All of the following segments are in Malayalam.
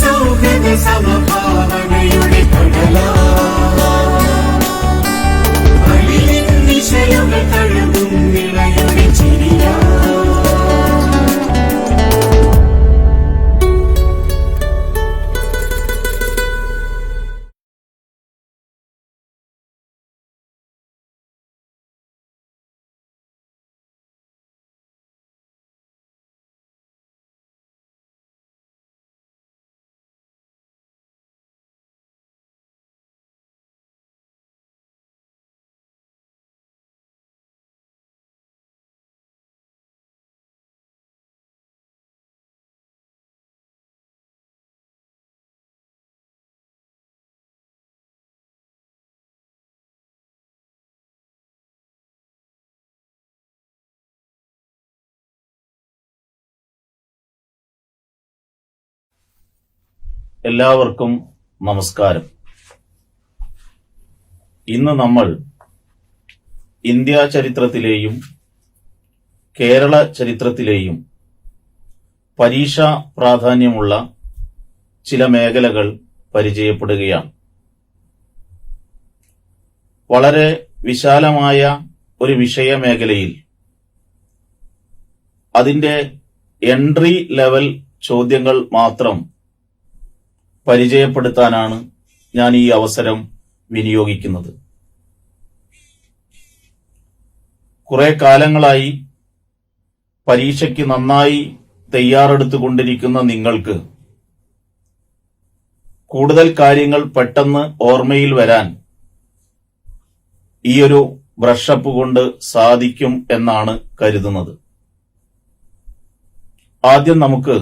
സൗഹൃദ സമഭാവനയുടെ കടലിൻ നിശയുകൾ തഴുകും നിളയുടെ ചിരിയാ. എല്ലാവർക്കും നമസ്കാരം. ഇന്ന് നമ്മൾ ഇന്ത്യ ചരിത്രത്തിലെയും കേരള ചരിത്രത്തിലെയും പരീക്ഷാ പ്രാധാന്യമുള്ള ചില മേഖലകൾ പരിചയപ്പെടുകയാണ്. വളരെ വിശാലമായ ഒരു വിഷയമേഖലയിൽ അതിന്റെ എൻട്രി ലെവൽ ചോദ്യങ്ങൾ മാത്രം പരിചയപ്പെടുത്താനാണ് ഞാൻ ഈ അവസരം വിനിയോഗിക്കുന്നത്. കുറെ കാലങ്ങളായി പരീക്ഷയ്ക്ക് നന്നായി തയ്യാറെടുത്തുകൊണ്ടിരിക്കുന്ന നിങ്ങൾക്ക് കൂടുതൽ കാര്യങ്ങൾ പെട്ടെന്ന് ഓർമ്മയിൽ വരാൻ ഈയൊരു ബ്രഷപ്പ് കൊണ്ട് സാധിക്കും എന്നാണ് കരുതുന്നത്. ആദ്യം നമുക്ക്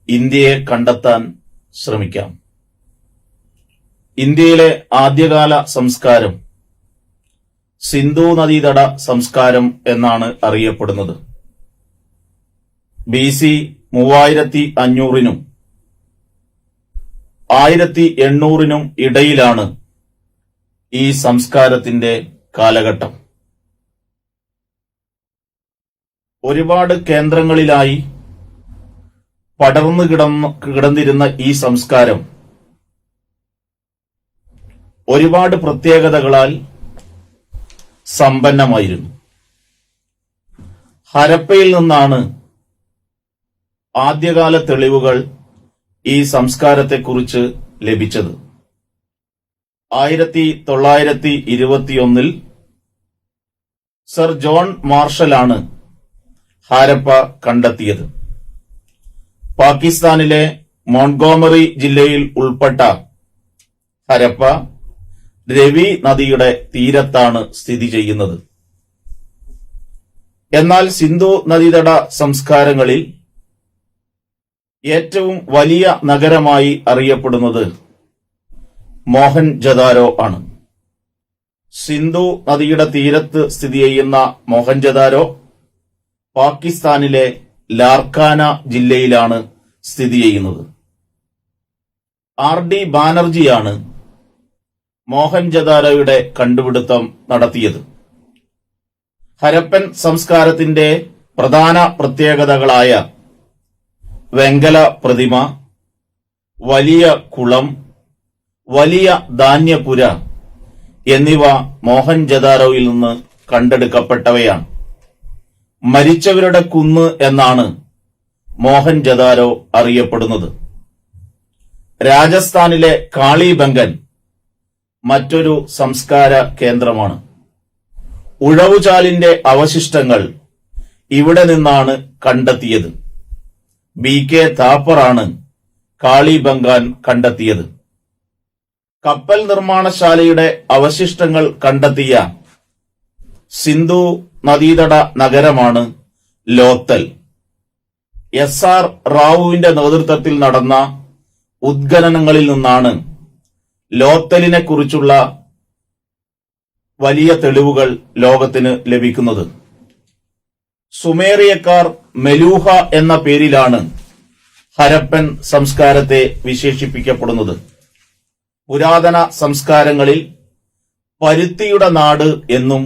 ഇന്ത്യയെ കണ്ടെത്താൻ ശ്രമിക്കാം. ഇന്ത്യയിലെ ആദ്യകാല സംസ്കാരം സിന്ധു നദീതട സംസ്കാരം എന്നാണ് അറിയപ്പെടുന്നത്. BC 3500-നും 1800-നും ഇടയിലാണ് ഈ സംസ്കാരത്തിന്റെ കാലഘട്ടം. ഒരുപാട് കേന്ദ്രങ്ങളിലായി പടർന്നു കിടന്നിരുന്ന ഈ സംസ്കാരം ഒരുപാട് പ്രത്യേകതകളാൽ സമ്പന്നമായിരുന്നു. ഹരപ്പയിൽ നിന്നാണ് ആദ്യകാല തെളിവുകൾ ഈ സംസ്കാരത്തെക്കുറിച്ച് ലഭിച്ചത്. 1921-ൽ സർ ജോൺ മാർഷലാണ് ഹാരപ്പ കണ്ടെത്തിയത്. പാകിസ്ഥാനിലെ മോൺഗോമറി ജില്ലയിൽ ഉൾപ്പെട്ട ഹരപ്പ രവി നദിയുടെ തീരത്താണ് സ്ഥിതി ചെയ്യുന്നത്. എന്നാൽ സിന്ധു നദീതട സംസ്കാരങ്ങളിൽ ഏറ്റവും വലിയ നഗരമായി അറിയപ്പെടുന്നത് മോഹൻജദാരോ ആണ്. സിന്ധു നദിയുടെ തീരത്ത് സ്ഥിതി ചെയ്യുന്ന മോഹൻജദാരോ പാകിസ്ഥാനിലെ ലാർക്കാന ജില്ലയിലാണ് സ്ഥിതി ചെയ്യുന്നത്. RD ബാനർജിയാണ് മോഹൻജദാരോയുടെ കണ്ടുപിടുത്തം നടത്തിയത്. ഹരപ്പൻ സംസ്കാരത്തിന്റെ പ്രധാന പ്രത്യേകതകളായ വെങ്കല പ്രതിമ, വലിയ കുളം, വലിയ ധാന്യപുര എന്നിവ മോഹൻജദാരോയിൽ നിന്ന് കണ്ടെടുക്കപ്പെട്ടവയാണ്. മരിച്ചവരുടെ കുന്ന് എന്നാണ് മോഹൻജദാരോ അറിയപ്പെടുന്നത്. രാജസ്ഥാനിലെ കാളിബംഗൻ മറ്റൊരു സംസ്കാര കേന്ദ്രമാണ്. ഉഴവുചാലിന്റെ അവശിഷ്ടങ്ങൾ ഇവിടെ നിന്നാണ് കണ്ടെത്തിയത്. BK താപ്പറാണ് കാളിബംഗാൻ കണ്ടെത്തിയത്. കപ്പൽ നിർമ്മാണശാലയുടെ അവശിഷ്ടങ്ങൾ കണ്ടെത്തിയ സിന്ധു നദീതട നഗരമാണ് ലോത്തൽ. SR റാവുവിന്റെ നേതൃത്വത്തിൽ നടന്ന ഉദ്ഖനനങ്ങളിൽ നിന്നാണ് ലോത്തലിനെ കുറിച്ചുള്ള വലിയ തെളിവുകൾ ലോകത്തിന് ലഭിക്കുന്നത്. സുമേറിയക്കാർ മെലൂഹ എന്ന പേരിലാണ് ഹരപ്പൻ സംസ്കാരത്തെ വിശേഷിപ്പിക്കപ്പെടുന്നത്. പുരാതന സംസ്കാരങ്ങളിൽ പരുത്തിയുടെ നാട് എന്നും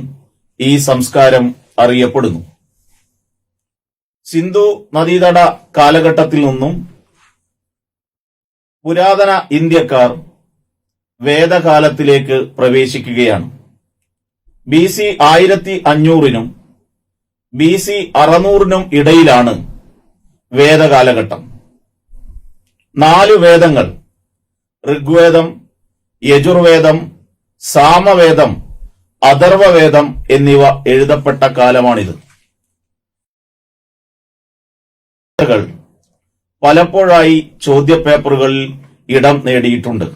ഈ സംസ്കാരം അറിയപ്പെടുന്നു. സിന്ധു നദീതട കാലഘട്ടത്തിൽ നിന്നും പുരാതന ഇന്ത്യക്കാർ വേദകാലത്തിലേക്ക് പ്രവേശിക്കുകയാണ്. BC 1500നും BC 600നും ഇടയിലാണ് വേദകാലഘട്ടം. 4 വേദങ്ങൾ, ഋഗ്വേദം, യജുർവേദം, സാമവേദം, അഥർവവേദം എന്നിവ എഴുതപ്പെട്ട കാലമാണിത്. പലപ്പോഴായി ചോദ്യപേപ്പറുകളിൽ ഇടം നേടിയിട്ടുണ്ട്.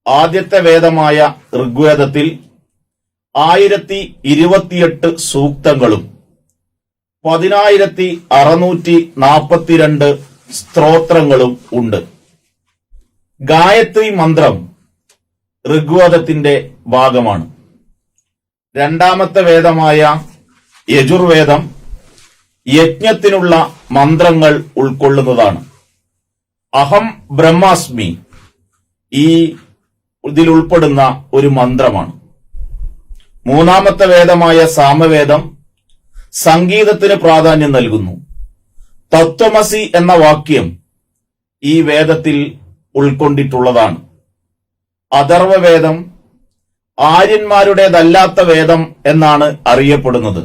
ആദ്യത്തെ വേദമായ ഋഗ്വേദത്തിൽ 1028 സൂക്തങ്ങളും 10642 സ്തോത്രങ്ങളും ഉണ്ട്. ഗായത്രി മന്ത്രം ഋഗ്വേദത്തിന്റെ ഭാഗമാണ്. രണ്ടാമത്തെ വേദമായ യജുർവേദം യജ്ഞത്തിനുള്ള മന്ത്രങ്ങൾ ഉൾക്കൊള്ളുന്നതാണ്. അഹം ബ്രഹ്മാസ്മി ഇതിൽ ഉൾപ്പെടുന്ന ഒരു മന്ത്രമാണ്. മൂന്നാമത്തെ വേദമായ സാമവേദം സംഗീതത്തിന് പ്രാധാന്യം നൽകുന്നു. തത്വമസി എന്ന വാക്യം ഈ വേദത്തിൽ ഉൾക്കൊണ്ടിട്ടുള്ളതാണ്. അഥർവവേദം ആര്യന്മാരുടേതല്ലാത്ത വേദം എന്നാണ് അറിയപ്പെടുന്നത്.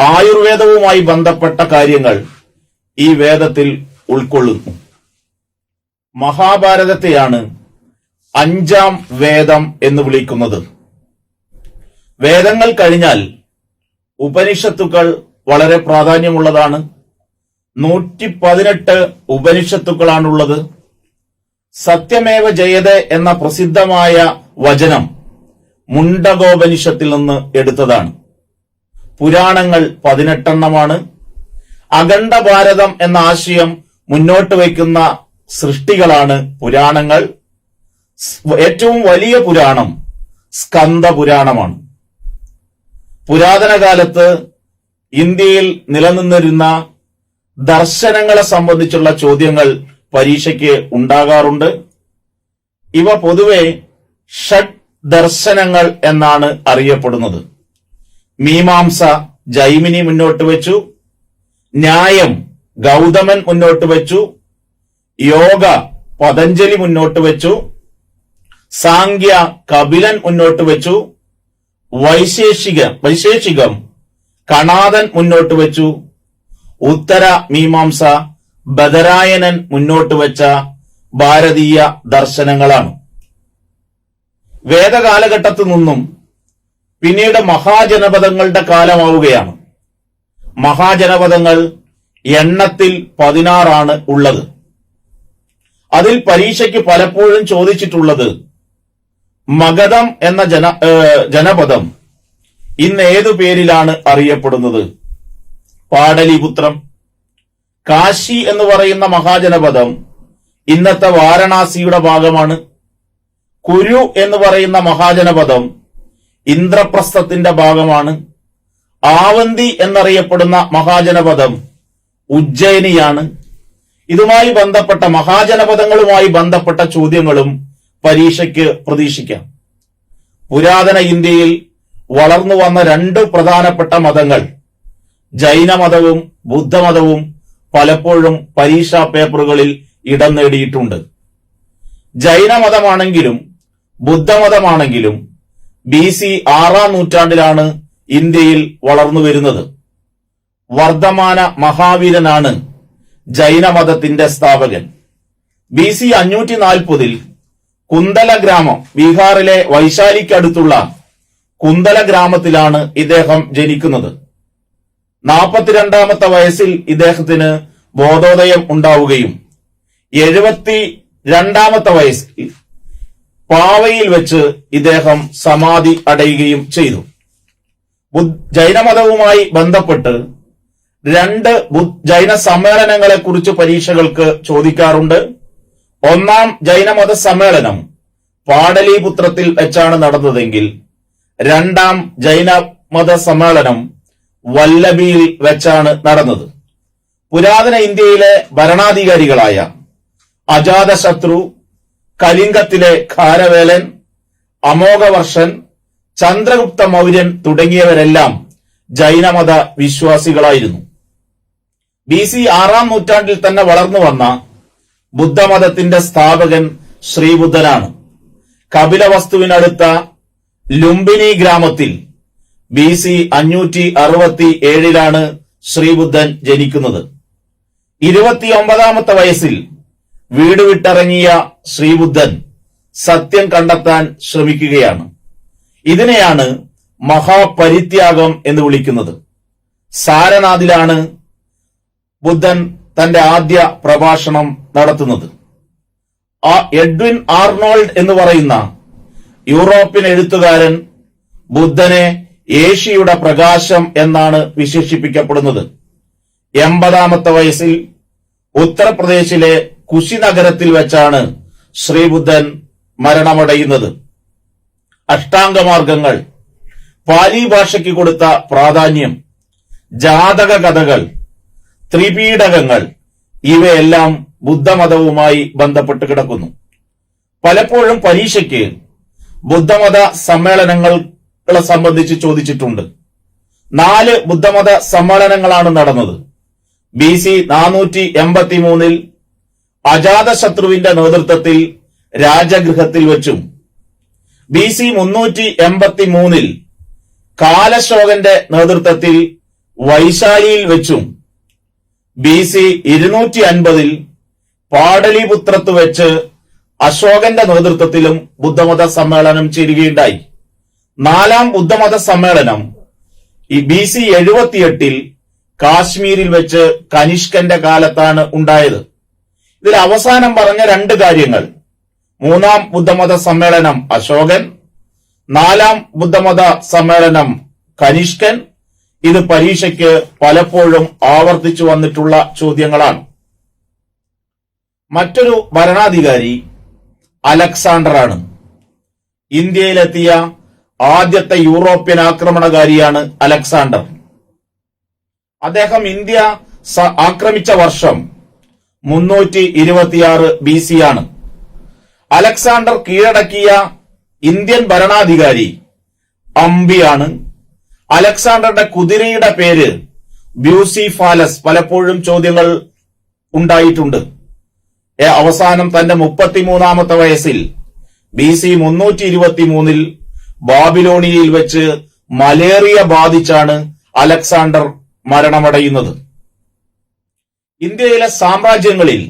ആയുർവേദവുമായി ബന്ധപ്പെട്ട കാര്യങ്ങൾ ഈ വേദത്തിൽ ഉൾക്കൊള്ളുന്നു. മഹാഭാരതത്തെയാണ് 5ാം വേദം എന്ന് വിളിക്കുന്നത്. വേദങ്ങൾ കഴിഞ്ഞാൽ ഉപനിഷത്തുക്കൾ വളരെ പ്രാധാന്യമുള്ളതാണ്. 118 ഉപനിഷത്തുക്കളാണുള്ളത്. സത്യമേവ ജയതേ എന്ന പ്രസിദ്ധമായ വചനം മുണ്ടകോപനിഷത്തിൽ നിന്ന് എടുത്തതാണ്. പുരാണങ്ങൾ 18 അഖണ്ഡ ഭാരതം എന്ന ആശയം മുന്നോട്ട് വയ്ക്കുന്ന സൃഷ്ടികളാണ് പുരാണങ്ങൾ. ഏറ്റവും വലിയ പുരാണം സ്കന്ദ പുരാണമാണ്. പുരാതന കാലത്ത് ഇന്ത്യയിൽ നിലനിന്നിരുന്ന ദർശനങ്ങളെ സംബന്ധിച്ചുള്ള ചോദ്യങ്ങൾ പരീക്ഷയ്ക്ക് ഉണ്ടാകാറുണ്ട്. ഇവ പൊതുവെ ഷഡ് ദർശനങ്ങൾ എന്നാണ് അറിയപ്പെടുന്നത്. മീമാംസ ജൈമിനി മുന്നോട്ട് വെച്ചു, ന്യായം ഗൗതമൻ മുന്നോട്ട് വെച്ചു, യോഗ പതഞ്ജലി മുന്നോട്ട് വെച്ചു, സാങ്ക്യ കപിലൻ മുന്നോട്ട് വെച്ചു, വൈശേഷികം കണാദൻ മുന്നോട്ട് വെച്ചു, ഉത്തര മീമാംസ ബദരായനൻ മുന്നോട്ട് വെച്ച ഭാരതീയ ദർശനങ്ങളാണ്. വേദകാലഘട്ടത്തു നിന്നും പിന്നീട് മഹാജനപദങ്ങളുടെ കാലമാവുകയാണ്. മഹാജനപദങ്ങൾ എണ്ണത്തിൽ 16 ഉള്ളത്. അതിൽ പരീക്ഷയ്ക്ക് പലപ്പോഴും ചോദിച്ചിട്ടുള്ളത് മഗധം എന്ന ജനപദം ഇന്ന് ഏതു പേരിലാണ് അറിയപ്പെടുന്നത്? പാടലിപുത്രം. കാശി എന്ന് പറയുന്ന മഹാജനപദം ഇന്നത്തെ വാരണാസിയുടെ ഭാഗമാണ്. കുരു എന്ന് പറയുന്ന മഹാജനപദം ഇന്ദ്രപ്രസ്ഥത്തിന്റെ ഭാഗമാണ്. ആവന്തി എന്നറിയപ്പെടുന്ന മഹാജനപദം ഉജ്ജയിനിയാണ്. ഇതുമായി ബന്ധപ്പെട്ട മഹാജനപദങ്ങളുമായി ബന്ധപ്പെട്ട ചോദ്യങ്ങളും പരീക്ഷയ്ക്ക് പ്രതീക്ഷിക്കാം. പുരാതന ഇന്ത്യയിൽ വളർന്നു വന്ന 2 പ്രധാനപ്പെട്ട മതങ്ങൾ ജൈനമതവും ബുദ്ധമതവും പലപ്പോഴും പരീക്ഷാ പേപ്പറുകളിൽ ഇടം നേടിയിട്ടുണ്ട്. ജൈനമതമാണെങ്കിലും ബുദ്ധമതമാണെങ്കിലും BC 6ാം നൂറ്റാണ്ടിലാണ് ഇന്ത്യയിൽ വളർന്നു വരുന്നത്. വർദ്ധമാന മഹാവീരനാണ് ജൈനമതത്തിന്റെ സ്ഥാപകൻ. BC 540 കുന്തല ഗ്രാമം, ബീഹാറിലെ വൈശാലിക്കടുത്തുള്ള കുന്തല ഗ്രാമത്തിലാണ് ഇദ്ദേഹം ജനിക്കുന്നത്. 42ാമത്തെ വയസ്സിൽ ഇദ്ദേഹത്തിന് ബോധോദയം ഉണ്ടാവുകയും 72ാമത്തെ വയസ്സിൽ പാവയിൽ വെച്ച് ഇദ്ദേഹം സമാധി അടയുകയും ചെയ്തു. ജൈനമതവുമായി ബന്ധപ്പെട്ട് 2 ജൈന സമ്മേളനങ്ങളെ കുറിച്ച് പരീക്ഷകൾക്ക് ചോദിക്കാറുണ്ട്. 1ാം ജൈനമത സമ്മേളനം പാടലിപുത്രത്തിൽ വെച്ചാണ് നടന്നതെങ്കിൽ 2ാം ജൈനമത സമ്മേളനം വല്ലഭിയിൽ വെച്ചാണ് നടന്നത്. പുരാതന ഇന്ത്യയിലെ ഭരണാധികാരികളായ അജാതശത്രു, കലിംഗത്തിലെ ഖാരവേലൻ, അമോഘവർഷൻ, ചന്ദ്രഗുപ്ത മൗര്യൻ തുടങ്ങിയവരെല്ലാം ജൈനമത വിശ്വാസികളായിരുന്നു. BC 6ാം നൂറ്റാണ്ടിൽ തന്നെ വളർന്നു വന്ന ബുദ്ധമതത്തിന്റെ സ്ഥാപകൻ ശ്രീബുദ്ധനാണ്. കപിലവസ്തുവിനടുത്ത ലുംബിനി ഗ്രാമത്തിൽ BC 567 ശ്രീബുദ്ധൻ ജനിക്കുന്നത്. 29ാമത്തെ വയസ്സിൽ വീട് വിട്ടിറങ്ങിയ ശ്രീബുദ്ധൻ സത്യം കണ്ടെത്താൻ ശ്രമിക്കുകയാണ്. ഇതിനെയാണ് മഹാപരിത്യാഗം എന്ന് വിളിക്കുന്നത്. സാരനാഥിലാണ് ബുദ്ധൻ തന്റെ ആദ്യ പ്രഭാഷണം നടത്തുന്നത്. എഡ്വിൻ ആർണോൾഡ് എന്ന് പറയുന്ന യൂറോപ്യൻ എഴുത്തുകാരൻ ബുദ്ധനെ ഏഷ്യയുടെ പ്രകാശം എന്നാണ് വിശേഷിപ്പിക്കപ്പെടുന്നത്. 80ാമത്തെ വയസ്സിൽ ഉത്തർപ്രദേശിലെ കുശിനഗരത്തിൽ വെച്ചാണ് ശ്രീബുദ്ധൻ മരണമടയുന്നത്. അഷ്ടാംഗമാർഗങ്ങൾ, പാലി ഭാഷയ്ക്ക് കൊടുത്ത പ്രാധാന്യം, ജാതക കഥകൾ, ത്രിപീഡകങ്ങൾ ഇവയെല്ലാം ബുദ്ധമതവുമായി ബന്ധപ്പെട്ട് കിടക്കുന്നു. പലപ്പോഴും പരീക്ഷയ്ക്ക് ബുദ്ധമത സമ്മേളനങ്ങളെ സംബന്ധിച്ച് ചോദിച്ചിട്ടുണ്ട്. 4 ബുദ്ധമത സമ്മേളനങ്ങളാണ് നടന്നത്. BC 483 അജാതശത്രുവിന്റെ നേതൃത്വത്തിൽ രാജഗൃഹത്തിൽ വെച്ചും, BC 383 കാലശോകന്റെ നേതൃത്വത്തിൽ വൈശാലിയിൽ വെച്ചും, BC 250 പാടലിപുത്രത്ത് വെച്ച് അശോകന്റെ നേതൃത്വത്തിലും ബുദ്ധമത സമ്മേളനം ചേരുകയുണ്ടായി. 4ാം ബുദ്ധമത സമ്മേളനം BC 78 കാശ്മീരിൽ വെച്ച് കനിഷ്കന്റെ കാലത്താണ് ഉണ്ടായത്. ഇതിൽ അവസാനം പറഞ്ഞ 2 കാര്യങ്ങൾ, 3ാം ബുദ്ധമത സമ്മേളനം അശോകൻ, 4ാം ബുദ്ധമത സമ്മേളനം കനിഷ്കൻ, ഇത് പരീക്ഷയ്ക്ക് പലപ്പോഴും ആവർത്തിച്ചു വന്നിട്ടുള്ള ചോദ്യങ്ങളാണ്. മറ്റൊരു ഭരണാധികാരി അലക്സാണ്ടറാണ്. ഇന്ത്യയിലെത്തിയ ആദ്യത്തെ യൂറോപ്യൻ ആക്രമണകാരിയാണ് അലക്സാണ്ടർ. അദ്ദേഹം ഇന്ത്യ ആക്രമിച്ച വർഷം 326 BC ആണ്. അലക്സാണ്ടർ കീഴടക്കിയ ഇന്ത്യൻ ഭരണാധികാരി അംബിയാണ്. അലക്സാണ്ടറുടെ കുതിരയുടെ പേര് ബ്യൂസിഫാലസ്. പലപ്പോഴും ചോദ്യങ്ങൾ ഉണ്ടായിട്ടുണ്ട്. അവസാനം തന്റെ 33ാമത്തെ വയസ്സിൽ BC 323 ബാബിലോണിയയിൽ വെച്ച് മലേറിയ ബാധിച്ചാണ് അലക്സാണ്ടർ മരണമടയുന്നത്. ഇന്ത്യയിലെ സാമ്രാജ്യങ്ങളിൽ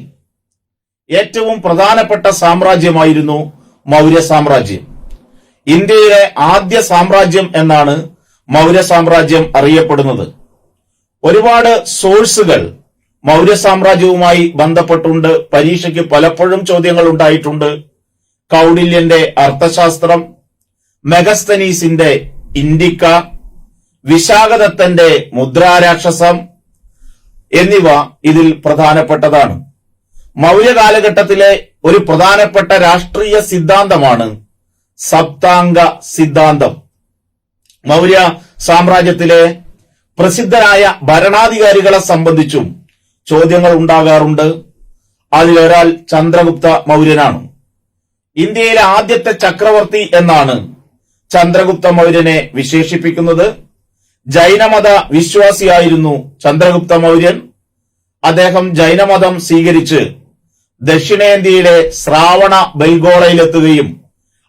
ഏറ്റവും പ്രധാനപ്പെട്ട സാമ്രാജ്യമായിരുന്നു മൗര്യ സാമ്രാജ്യം. ഇന്ത്യയിലെ ആദ്യ സാമ്രാജ്യം എന്നാണ് മൗര്യ സാമ്രാജ്യം അറിയപ്പെടുന്നത്. ഒരുപാട് സോഴ്സുകൾ മൗര്യ സാമ്രാജ്യവുമായി ബന്ധപ്പെട്ടുണ്ട്. പരീക്ഷയ്ക്ക് പലപ്പോഴും ചോദ്യങ്ങൾ ഉണ്ടായിട്ടുണ്ട്. കൗടില്യന്റെ അർത്ഥശാസ്ത്രം, മെഗസ്തനീസിന്റെ ഇന്ത്യക്ക, വിശാഖദത്തന്റെ മുദ്രാരാക്ഷസം എന്നിവ ഇതിൽ പ്രധാനപ്പെട്ടതാണ്. മൗര്യ കാലഘട്ടത്തിലെ ഒരു പ്രധാനപ്പെട്ട രാഷ്ട്രീയ സിദ്ധാന്തമാണ് സപ്താംഗ സിദ്ധാന്തം. മൗര്യ സാമ്രാജ്യത്തിലെ പ്രസിദ്ധരായ ഭരണാധികാരികളെ സംബന്ധിച്ചും ചോദ്യങ്ങൾ ഉണ്ടാകാറുണ്ട്. അതിലൊരാൾ ചന്ദ്രഗുപ്ത മൗര്യനാണ്. ഇന്ത്യയിലെ ആദ്യത്തെ ചക്രവർത്തി എന്നാണ് ചന്ദ്രഗുപ്ത മൗര്യനെ വിശേഷിപ്പിക്കുന്നത്. ജൈനമത വിശ്വാസിയായിരുന്നു ചന്ദ്രഗുപ്ത മൗര്യൻ. അദ്ദേഹം ജൈനമതം സ്വീകരിച്ച് ദക്ഷിണേന്ത്യയിലെ ശ്രാവണ ബൽഗോളയിലെത്തുകയും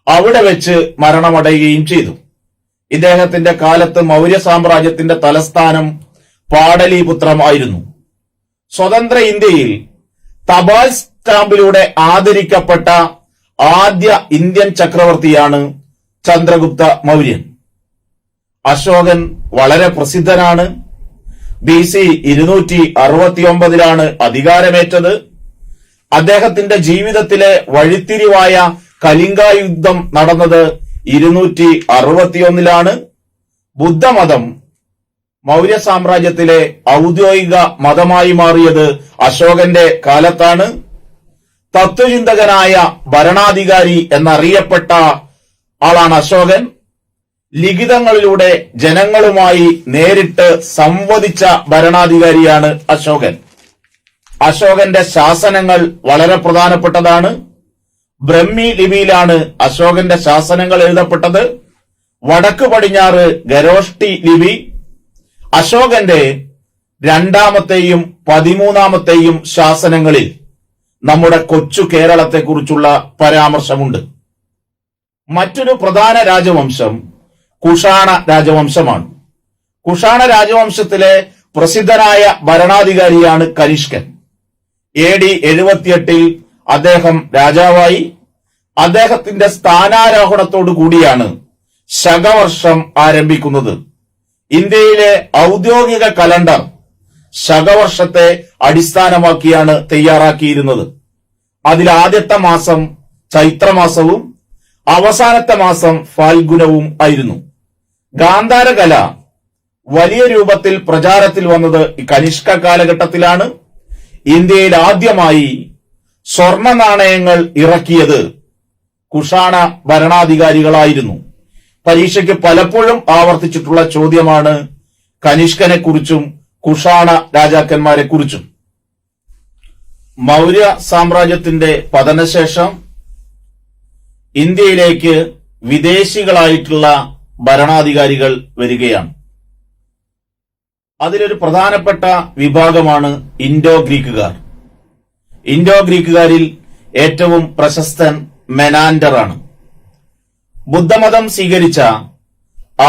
അവിടെ വെച്ച് മരണമടയുകയും ചെയ്തു. ഇദ്ദേഹത്തിന്റെ കാലത്ത് മൗര്യ സാമ്രാജ്യത്തിന്റെ തലസ്ഥാനം പാടലിപുത്രമായിരുന്നു. സ്വതന്ത്ര ഇന്ത്യയിൽ തപാൽ സ്റ്റാമ്പിലൂടെ ആദരിക്കപ്പെട്ട ആദ്യ ഇന്ത്യൻ ചക്രവർത്തിയാണ് ചന്ദ്രഗുപ്ത മൗര്യൻ. അശോകൻ വളരെ പ്രസിദ്ധനാണ്. BC 269 അധികാരമേറ്റത്. അദ്ദേഹത്തിന്റെ ജീവിതത്തിലെ വഴിത്തിരിവായ കലിംഗ യുദ്ധം നടന്നത് 261 ബുദ്ധമതം മൗര്യ സാമ്രാജ്യത്തിലെ ഔദ്യോഗിക മതമായി മാറിയത് അശോകന്റെ കാലത്താണ്. തത്വചിന്തകനായ ഭരണാധികാരി എന്നറിയപ്പെട്ട ആളാണ് അശോകൻ. ലിഖിതങ്ങളിലൂടെ ജനങ്ങളുമായി നേരിട്ട് സംവദിച്ച ഭരണാധികാരിയാണ് അശോകൻ. അശോകന്റെ ശാസനങ്ങൾ വളരെ പ്രധാനപ്പെട്ടതാണ്. ബ്രഹ്മി ലിപിയിലാണ് അശോകന്റെ ശാസനങ്ങൾ എഴുതപ്പെട്ടത്. വടക്ക് പടിഞ്ഞാറ് ഖരോഷ്ടി ലിപി. അശോകന്റെ 2ാമത്തെയും 13ാമത്തെയും ശാസനങ്ങളിൽ നമ്മുടെ കൊച്ചു കേരളത്തെക്കുറിച്ചുള്ള പരാമർശമുണ്ട്. മറ്റൊരു പ്രധാന രാജവംശം കുഷാണ രാജവംശമാണ്. കുഷാണ രാജവംശത്തിലെ പ്രസിദ്ധനായ ഭരണാധികാരിയാണ് കനിഷ്കൻ. AD 78 അദ്ദേഹം രാജാവായി. അദ്ദേഹത്തിന്റെ സ്ഥാനാരോഹണത്തോടു കൂടിയാണ് ശകവർഷം ആരംഭിക്കുന്നത്. ഇന്ത്യയിലെ ഔദ്യോഗിക കലണ്ടർ ശകവർഷത്തെ അടിസ്ഥാനമാക്കിയാണ് തയ്യാറാക്കിയിരുന്നത്. അതിൽ ആദ്യത്തെ മാസം ചൈത്രമാസവും അവസാനത്തെ മാസം ഫാൽഗുനവും ആയിരുന്നു. ഗാന്ധാരകല വലിയ രൂപത്തിൽ പ്രചാരത്തിൽ വന്നത് കനിഷ്ക കാലഘട്ടത്തിലാണ്. ഇന്ത്യയിൽ ആദ്യമായി സ്വർണ നാണയങ്ങൾ ഇറക്കിയത് കുഷാണ ഭരണാധികാരികളായിരുന്നു. പരീക്ഷയ്ക്ക് പലപ്പോഴും ആവർത്തിച്ചിട്ടുള്ള ചോദ്യമാണ് കനിഷ്കനെ കുറിച്ചും കുഷാണ രാജാക്കന്മാരെ കുറിച്ചും. മൗര്യ സാമ്രാജ്യത്തിന്റെ പതനശേഷം ഇന്ത്യയിലേക്ക് വിദേശികളായിട്ടുള്ള ഭരണാധികാരികൾ വരികയാണ്. അതിലൊരു പ്രധാനപ്പെട്ട വിഭാഗമാണ് ഇൻഡോ ഗ്രീക്കുകാർ. ഇൻഡോ ഗ്രീക്കുകാരിൽ ഏറ്റവും പ്രശസ്തൻ മെനാൻഡർ ആണ്. ബുദ്ധമതം സ്വീകരിച്ച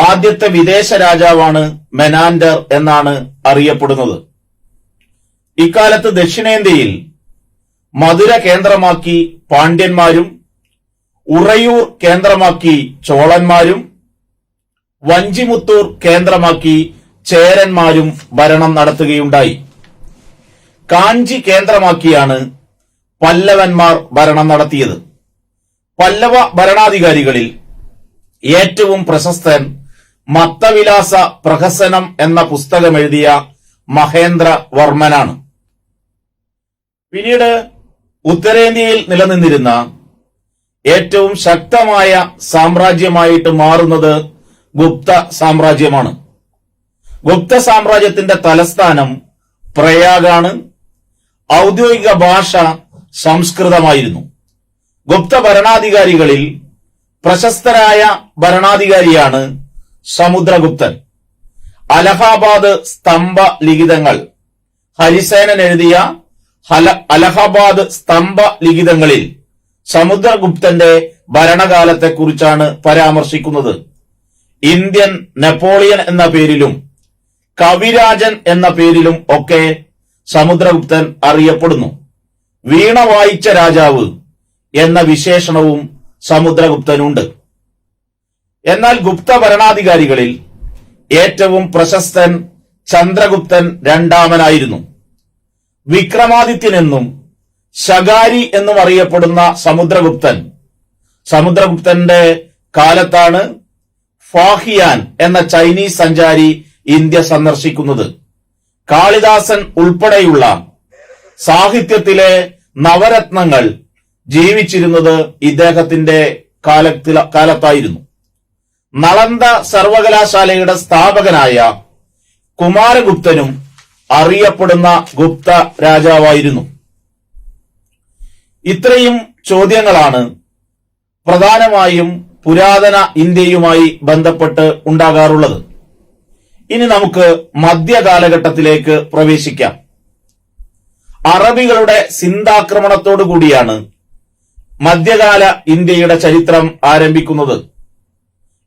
ആദ്യത്തെ വിദേശ രാജാവാണ് മെനാൻഡർ എന്നാണ് അറിയപ്പെടുന്നത്. ഇക്കാലത്ത് ദക്ഷിണേന്ത്യയിൽ മധുര കേന്ദ്രമാക്കി പാണ്ഡ്യന്മാരും ഉറയൂർ കേന്ദ്രമാക്കി ചോളന്മാരും വഞ്ചിമുത്തൂർ കേന്ദ്രമാക്കി ചേരന്മാരും ഭരണം നടത്തുകയുണ്ടായി. കാഞ്ചി കേന്ദ്രമാക്കിയാണ് പല്ലവന്മാർ ഭരണം നടത്തിയത്. പല്ലവ ഭരണാധികാരികളിൽ ഏറ്റവും പ്രശസ്തൻ മത്തവിലാസ പ്രഹസനം എന്ന പുസ്തകം എഴുതിയ മഹേന്ദ്രവർമ്മനാണ്. പിന്നീട് ഉത്തരേന്ത്യയിൽ നിലനിന്നിരുന്ന ഏറ്റവും ശക്തമായ സാമ്രാജ്യമായിട്ട് മാറുന്നത് ഗുപ്ത സാമ്രാജ്യമാണ്. ഗുപ്ത സാമ്രാജ്യത്തിന്റെ തലസ്ഥാനം പ്രയാഗാണ്. ഔദ്യോഗിക ഭാഷ സംസ്കൃതമായിരുന്നു. ഗുപ്ത ഭരണാധികാരികളിൽ പ്രശസ്തരായ ഭരണാധികാരിയാണ് സമുദ്രഗുപ്തൻ. അലഹാബാദ് സ്തംഭ ലിഖിതങ്ങൾ ഹരിസേനൻ എഴുതിയ അലഹാബാദ് സ്തംഭ ലിഖിതങ്ങളിൽ സമുദ്രഗുപ്തന്റെ ഭരണകാലത്തെക്കുറിച്ചാണ് പരാമർശിക്കുന്നത്. ഇന്ത്യൻ നെപ്പോളിയൻ എന്ന പേരിലും കവിരാജൻ എന്ന പേരിലും ഒക്കെ സമുദ്രഗുപ്തൻ അറിയപ്പെടുന്നു. വീണ വായിച്ച രാജാവ് എന്ന വിശേഷണവും സമുദ്രഗുപ്തനുണ്ട്. എന്നാൽ ഗുപ്ത ഭരണാധികാരികളിൽ ഏറ്റവും പ്രശസ്തൻ ചന്ദ്രഗുപ്തൻ രണ്ടാമനായിരുന്നു. വിക്രമാദിത്യനെന്നും ശകാരി എന്നും അറിയപ്പെടുന്ന സമുദ്രഗുപ്തന്റെ കാലത്താണ് ഫാഹിയാൻ എന്ന ചൈനീസ് സഞ്ചാരി ഇന്ത്യ സന്ദർശിക്കുന്നത്. കാളിദാസൻ ഉൾപ്പെടെയുള്ള സാഹിത്യത്തിലെ നവരത്നങ്ങൾ ജീവിച്ചിരുന്നത് ഇദ്ദേഹത്തിന്റെ കാലത്തായിരുന്നു. നളന്ദ സർവകലാശാലയുടെ സ്ഥാപകനായ കുമാരഗുപ്തനും അറിയപ്പെടുന്ന ഗുപ്ത രാജാവായിരുന്നു. ഇത്രയും ചോദ്യങ്ങളാണ് പ്രധാനമായും പുരാതന ഇന്ത്യയുമായി ബന്ധപ്പെട്ട് ഉണ്ടാകാറുള്ളത്. ഇനി നമുക്ക് മധ്യകാലഘട്ടത്തിലേക്ക് പ്രവേശിക്കാം. അറബികളുടെ സിന്ധാക്രമണത്തോടു കൂടിയാണ് മധ്യകാല ഇന്ത്യയുടെ ചരിത്രം ആരംഭിക്കുന്നത്.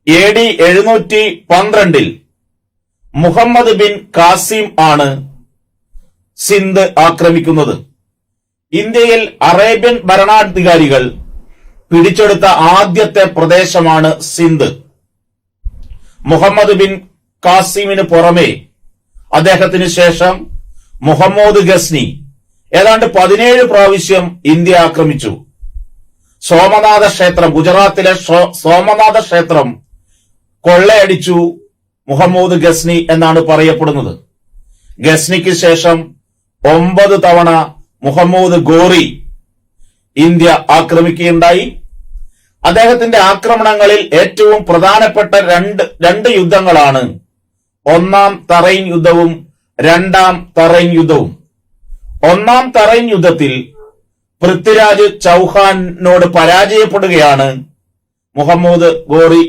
AD 712 മുഹമ്മദ് ബിൻ കാസിം ആണ് സിന്ധ് ആക്രമിക്കുന്നത്. ഇന്ത്യയിൽ അറേബ്യൻ ഭരണാധികാരികൾ പിടിച്ചെടുത്ത ആദ്യത്തെ പ്രദേശമാണ് സിന്ധ്. മുഹമ്മദ് ബിൻ കാസിമിന് പുറമെ അദ്ദേഹത്തിന് ശേഷം മുഹമ്മദ് ഗസ്നി ഏതാണ്ട് 17 പ്രാവശ്യം ഇന്ത്യ ആക്രമിച്ചു. സോമനാഥ ക്ഷേത്രം, ഗുജറാത്തിലെ സോമനാഥ ക്ഷേത്രം കൊള്ളയടിച്ചു മുഹമ്മദ് ഗസ്നി എന്നാണ് പറയപ്പെടുന്നത്. ഗസ്നിക്ക് ശേഷം 9 തവണ മുഹമ്മദ് ഗോറി ഇന്ത്യ ആക്രമിക്കുകയുണ്ടായി. അദ്ദേഹത്തിന്റെ ആക്രമണങ്ങളിൽ ഏറ്റവും പ്രധാനപ്പെട്ട രണ്ട് യുദ്ധങ്ങളാണ് ഒന്നാം തറൈൻ യുദ്ധവും രണ്ടാം തറൈൻ യുദ്ധവും. ഒന്നാം തറൈൻ യുദ്ധത്തിൽ പൃഥ്വിരാജ് ചൗഹാനോട് പരാജയപ്പെടുകയാണ് മുഹമ്മദ് ഗോറി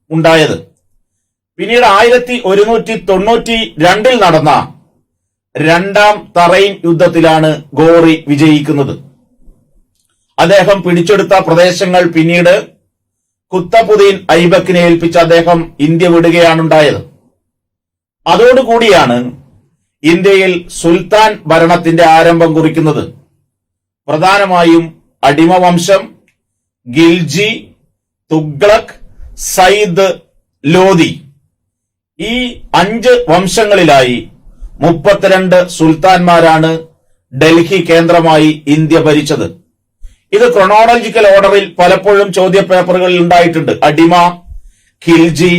ഉണ്ടായത്. പിന്നീട് 1192 നടന്ന രണ്ടാം തറൈൻ യുദ്ധത്തിലാണ് ഗോറി വിജയിക്കുന്നത്. അദ്ദേഹം പിടിച്ചെടുത്ത പ്രദേശങ്ങൾ പിന്നീട് കുത്തബുദ്ദീൻ ഐബക്കിനെ ഏൽപ്പിച്ച് അദ്ദേഹം ഇന്ത്യ വിടുകയാണുണ്ടായത്. അതോടുകൂടിയാണ് ഇന്ത്യയിൽ സുൽത്താൻ ഭരണത്തിന്റെ ആരംഭം കുറിക്കുന്നത്. പ്രധാനമായും അടിമവംശം, ഗിൽജി, തുഗ്ലക്, സയ്യിദ്, ലോധി ഈ 5 വംശങ്ങളിലായി 32 സുൽത്താൻമാരാണ് ഡൽഹി കേന്ദ്രമായി ഇന്ത്യ ഭരിച്ചത്. ഇത് ക്രൊണോളജിക്കൽ ഓർഡറിൽ പലപ്പോഴും ചോദ്യപേപ്പറുകളിൽ ഉണ്ടായിട്ടുണ്ട്. അടിമ, ഖിൽജി,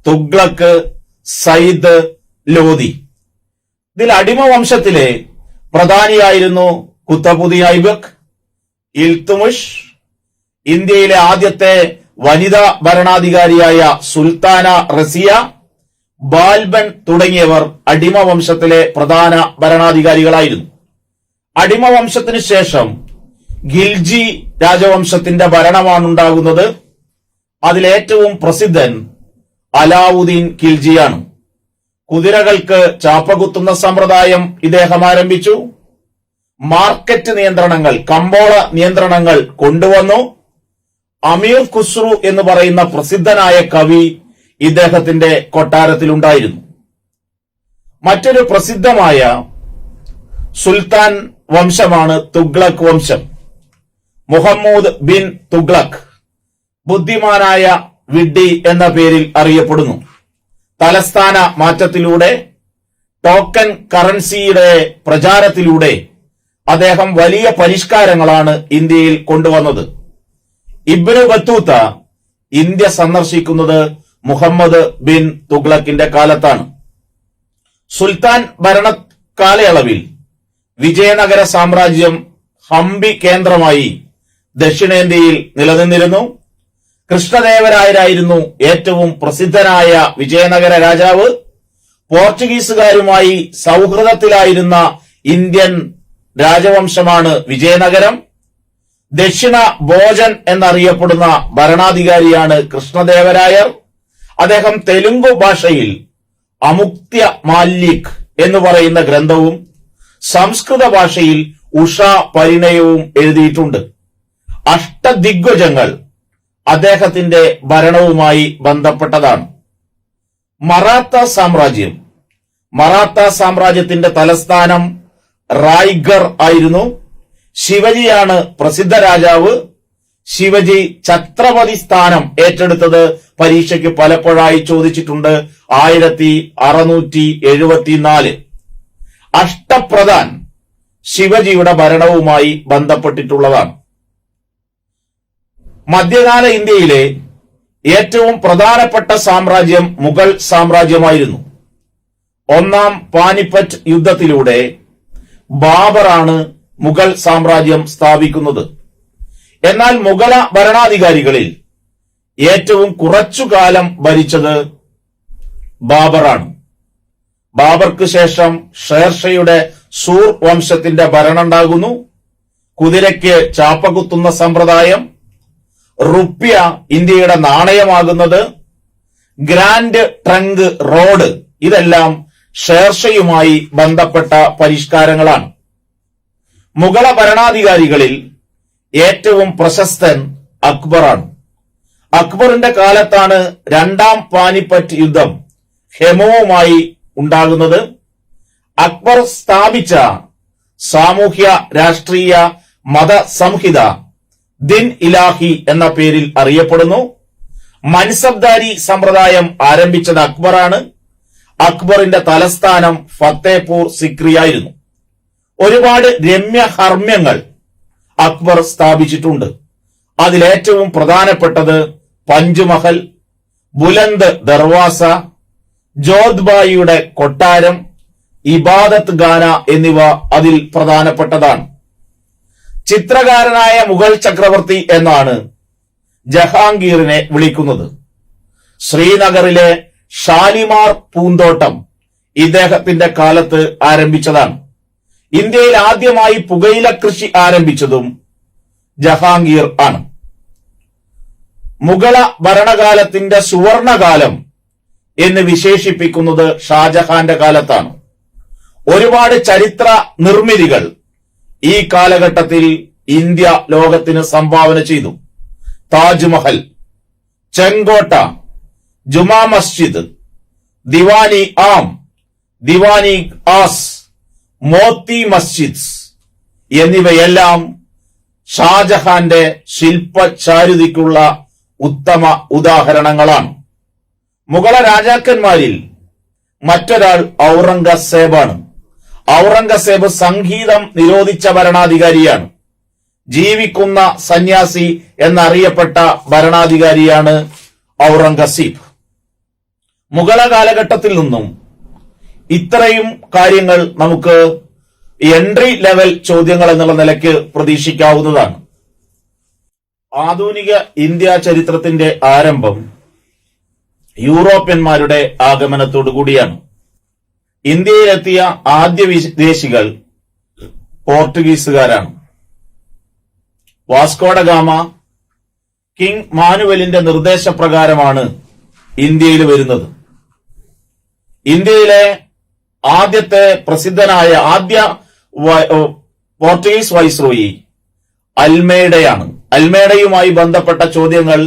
തുഗ്ലക്, സയ്യിദ്, ലോധി. ഇതിൽ അടിമ വംശത്തിലെ പ്രധാനിയായിരുന്നു കുത്തബുദ്ദീൻ ഐബക്ക്, ഇൽത്തുമിഷ്, ഇന്ത്യയിലെ ആദ്യത്തെ വനിതാ ഭരണാധികാരിയായ സുൽത്താന റസിയ, ബാൽബൻ തുടങ്ങിയവർ അടിമ വംശത്തിലെ പ്രധാന ഭരണാധികാരികളായിരുന്നു. അടിമ വംശത്തിനു ശേഷം ഗിൽജി രാജവംശത്തിന്റെ ഭരണമാണുണ്ടാകുന്നത്. അതിലേറ്റവും പ്രസിദ്ധൻ അലാവുദ്ദീൻ ഖിൽജിയാണ്. കുതിരകൾക്ക് ചാപ്പകുത്തുന്ന സമ്പ്രദായം ഇദ്ദേഹം ആരംഭിച്ചു. മാർക്കറ്റ് നിയന്ത്രണങ്ങൾ, കമ്പോള നിയന്ത്രണങ്ങൾ കൊണ്ടുവന്നു. അമീർ ഖുസ്രു എന്ന് പറയുന്ന പ്രസിദ്ധനായ കവി ഇദ്ദേഹത്തിന്റെ കൊട്ടാരത്തിലുണ്ടായിരുന്നു. മറ്റൊരു പ്രസിദ്ധമായ സുൽത്താൻ വംശമാണ് തുഗ്ലക് വംശം. മുഹമ്മദ് ബിൻ തുഗ്ലക് ബുദ്ധിമാനായ വിഡ്ഢി എന്ന പേരിൽ അറിയപ്പെടുന്നു. തലസ്ഥാന മാറ്റത്തിലൂടെ, ടോക്കൺ കറൻസിയുടെ പ്രചാരത്തിലൂടെ അദ്ദേഹം വലിയ പരിഷ്കാരങ്ങളാണ് ഇന്ത്യയിൽ കൊണ്ടുവന്നത്. ഇബ്നു ബത്തൂത്ത ഇന്ത്യ സന്ദർശിക്കുന്നത് മുഹമ്മദ് ബിൻ തുഗ്ലക്കിന്റെ കാലത്താണ്. സുൽത്താൻ ഭരണ കാലയളവിൽ വിജയനഗര സാമ്രാജ്യം ഹംപി കേന്ദ്രമായി ദക്ഷിണേന്ത്യയിൽ നിലനിന്നിരുന്നു. കൃഷ്ണദേവരായരായിരുന്നു ഏറ്റവും പ്രസിദ്ധനായ വിജയനഗര രാജാവ്. പോർച്ചുഗീസുകാരുമായി സൗഹൃദത്തിലായിരുന്ന ഇന്ത്യൻ രാജവംശമാണ് വിജയനഗരം. ദക്ഷിണ ഭോജൻ എന്നറിയപ്പെടുന്ന ഭരണാധികാരിയാണ് കൃഷ്ണദേവരായർ. അദ്ദേഹം തെലുങ്കു ഭാഷയിൽ അമുക്ത്യ മാല്ലിക് എന്ന് പറയുന്ന ഗ്രന്ഥവും സംസ്കൃത ഭാഷയിൽ ഉഷ പരിണയവും എഴുതിയിട്ടുണ്ട്. അഷ്ടദിഗ്ഗജങ്ങൾ അദ്ദേഹത്തിന്റെ ഭരണവുമായി ബന്ധപ്പെട്ടതാണ്. മറാത്ത സാമ്രാജ്യത്തിന്റെ തലസ്ഥാനം റായ്ഗർ ആയിരുന്നു. ശിവജിയാണ് പ്രസിദ്ധ രാജാവ്. ശിവജി ഛത്രപതി സ്ഥാനം ഏറ്റെടുത്തത് പരീക്ഷയ്ക്ക് പലപ്പോഴായി ചോദിച്ചിട്ടുണ്ട്. 1674. അഷ്ടപ്രധാൻ ശിവജിയുടെ ഭരണവുമായി ബന്ധപ്പെട്ടിട്ടുള്ളതാണ്. മധ്യകാല ഇന്ത്യയിലെ ഏറ്റവും പ്രധാനപ്പെട്ട സാമ്രാജ്യം മുഗൾ സാമ്രാജ്യമായിരുന്നു. ഒന്നാം പാനിപ്പറ്റ് യുദ്ധത്തിലൂടെ ബാബറാണ് മുഗൾ സാമ്രാജ്യം സ്ഥാപിക്കുന്നത്. എന്നാൽ മുഗള ഭരണാധികാരികളിൽ ഏറ്റവും കുറച്ചുകാലം ഭരിച്ചത് ബാബറാണ്. ബാബർക്ക് ശേഷം ഷേർഷയുടെ സൂർ വംശത്തിന്റെ ഭരണമുണ്ടാകുന്നു. കുതിരയ്ക്ക് ചാപ്പകുത്തുന്ന സമ്പ്രദായം, റുപ്യ ഇന്ത്യയുടെ നാണയമാകുന്നത്, ഗ്രാൻഡ് ട്രങ്ക് റോഡ്, ഇതെല്ലാം ഷേർഷയുമായി ബന്ധപ്പെട്ട പരിഷ്കാരങ്ങളാണ്. മുഗള ഭരണാധികാരികളിൽ ഏറ്റവും പ്രശസ്തൻ അക്ബറാണ്. അക്ബറിന്റെ കാലത്താണ് രണ്ടാം പാനിപ്പറ്റ് യുദ്ധം ഹെമവുമായി ഉണ്ടാകുന്നത്. അക്ബർ സ്ഥാപിച്ച സാമൂഹ്യ രാഷ്ട്രീയ മത സംഹിത ദിൻ ഇലാഹി എന്ന പേരിൽ അറിയപ്പെടുന്നു. മൻസബ്ദാരി സമ്പ്രദായം ആരംഭിച്ചത് അക്ബറാണ്. അക്ബറിന്റെ തലസ്ഥാനം ഫത്തേപൂർ സിക്രിയായിരുന്നു. ഒരുപാട് രമ്യഹർമ്മ്യങ്ങൾ അക്ബർ സ്ഥാപിച്ചിട്ടുണ്ട്. അതിലേറ്റവും പ്രധാനപ്പെട്ടത് പഞ്ച്മഹൽ, ബുലന്ദ് ദർവാസ, ജോധ്ബായിയുടെ കൊട്ടാരം, ഇബാദത്ത് ഖാന എന്നിവ അതിൽ പ്രധാനപ്പെട്ടതാണ്. ചിത്രകാരനായ മുഗൾ ചക്രവർത്തി എന്നാണ് ജഹാംഗീറിനെ വിളിക്കുന്നത്. ശ്രീനഗറിലെ ഷാലിമാർ പൂന്തോട്ടം ഇദ്ദേഹത്തിന്റെ കാലത്ത് ആരംഭിച്ചതാണ്. ഇന്ത്യയിൽ ആദ്യമായി പുകയില കൃഷി ആരംഭിച്ചതും ജഹാംഗീർ ആണ്. മുഗള ഭരണകാലത്തിന്റെ സുവർണകാലം എന്ന് വിശേഷിപ്പിക്കുന്നത് ഷാജഹാന്റെ കാലത്താണ്. ഒരുപാട് ചരിത്ര നിർമ്മിതികൾ ഈ കാലഘട്ടത്തിൽ ഇന്ത്യ ലോകത്തിന് സംഭാവന ചെയ്തു. താജ്മഹൽ, ചെങ്കോട്ട, ജുമാ മസ്ജിദ്, ദിവാനി ആം, ദിവാനി ആസ്, മോത്തി മസ്ജിദ് എന്നിവയെല്ലാം ഷാജഹാന്റെ ശില്പചാരുതയ്ക്കുള്ള ഉത്തമ ഉദാഹരണങ്ങളാണ്. മുഗള രാജാക്കന്മാരിൽ മറ്റൊരാൾ ഔറംഗസേബാണ്. ഔറംഗസേബ് സംഗീതം നിരോധിച്ച ഭരണാധികാരിയാണ്. ജീവിക്കുന്ന സന്യാസി എന്നറിയപ്പെട്ട ഭരണാധികാരിയാണ് ഔറംഗസീബ്. മുഗള കാലഘട്ടത്തിൽ നിന്നും ഇത്രയും കാര്യങ്ങൾ നമുക്ക് എൻട്രി ലെവൽ ചോദ്യങ്ങൾ എന്നുള്ള നിലയ്ക്ക് പ്രതീക്ഷിക്കാവുന്നതാണ്. ആധുനിക ഇന്ത്യ ചരിത്രത്തിന്റെ ആരംഭം യൂറോപ്യന്മാരുടെ ആഗമനത്തോടു കൂടിയാണ്. ഇന്ത്യയിലെത്തിയ ആദ്യ വിദേശികൾ പോർട്ടുഗീസുകാരാണ്. വാസ്കോഡഗാമ കിങ് മാനുവലിന്റെ നിർദ്ദേശപ്രകാരമാണ് ഇന്ത്യയിൽ വരുന്നത്. ഇന്ത്യയിലെ ആദ്യത്തെ പ്രസിദ്ധനായ പോർച്ചുഗീസ് വൈസ്രോയി അൽമേഡയാണ്. അൽമേഡയുമായി ബന്ധപ്പെട്ട ചോദ്യങ്ങൾ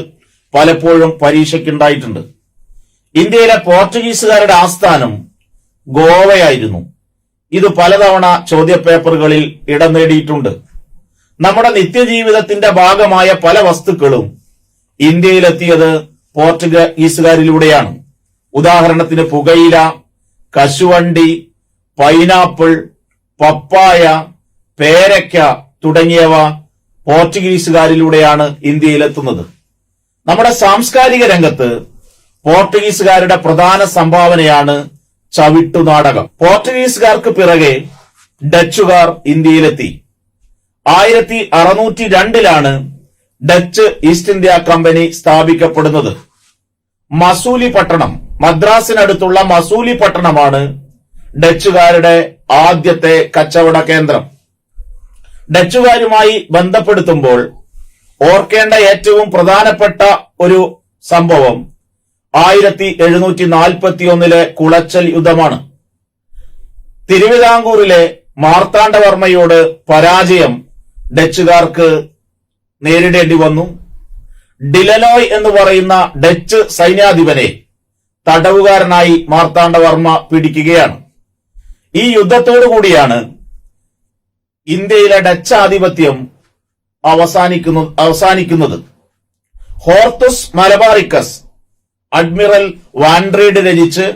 പലപ്പോഴും പരീക്ഷയ്ക്കുണ്ടായിട്ടുണ്ട്. ഇന്ത്യയിലെ പോർച്ചുഗീസുകാരുടെ ആസ്ഥാനം ഗോവയായിരുന്നു. ഇത് പലതവണ ചോദ്യപേപ്പറുകളിൽ ഇടം നേടിയിട്ടുണ്ട്. നമ്മുടെ നിത്യജീവിതത്തിന്റെ ഭാഗമായ പല വസ്തുക്കളും ഇന്ത്യയിലെത്തിയത് പോർച്ചുഗീസുകാരിലൂടെയാണ്. ഉദാഹരണത്തിന് പുകയില, കശുവണ്ടി, പൈനാപ്പിൾ, പപ്പായ, പേരയ്ക്ക തുടങ്ങിയവ പോർച്ചുഗീസുകാരിലൂടെയാണ് ഇന്ത്യയിലെത്തുന്നത്. നമ്മുടെ സാംസ്കാരിക രംഗത്ത് പോർച്ചുഗീസുകാരുടെ പ്രധാന സംഭാവനയാണ് ചവിട്ടുനാടകം. പോർച്ചുഗീസുകാർക്ക് പിറകെ ഡച്ചുകാർ ഇന്ത്യയിലെത്തി. 1602 ഡച്ച് ഈസ്റ്റ് ഇന്ത്യ കമ്പനി സ്ഥാപിക്കപ്പെടുന്നത്. മസൂലി പട്ടണം, മദ്രാസിനടുത്തുള്ള മസൂലി പട്ടണമാണ് ഡച്ചുകാരുടെ ആദ്യത്തെ കച്ചവട കേന്ദ്രം. ഡച്ചുകാരുമായി ബന്ധപ്പെടുത്തുമ്പോൾ ഓർക്കേണ്ട ഏറ്റവും പ്രധാനപ്പെട്ട ഒരു സംഭവം 1741 കുളച്ചൽ യുദ്ധമാണ്. തിരുവിതാംകൂറിലെ മാർത്താണ്ഡവർമ്മയോട് പരാജയം ഡച്ചുകാർക്ക് നേരിടേണ്ടി വന്നു. ഡിലനോയ് എന്ന് പറയുന്ന ഡച്ച് സൈന്യാധിപനെ തടവുകാരനായി മാർത്താണ്ഡവർമ്മ പിടിക്കുകയാണ്. ഈ യുദ്ധത്തോടുകൂടിയാണ് ഇന്ത്യയിലെ ഡച്ച് ആധിപത്യം അവസാനിക്കുന്നത്. ഹോർത്തുസ് മലബാറിക്കസ് അഡ്മിറൽ വാൻഡ്രീഡ് രചിച്ച്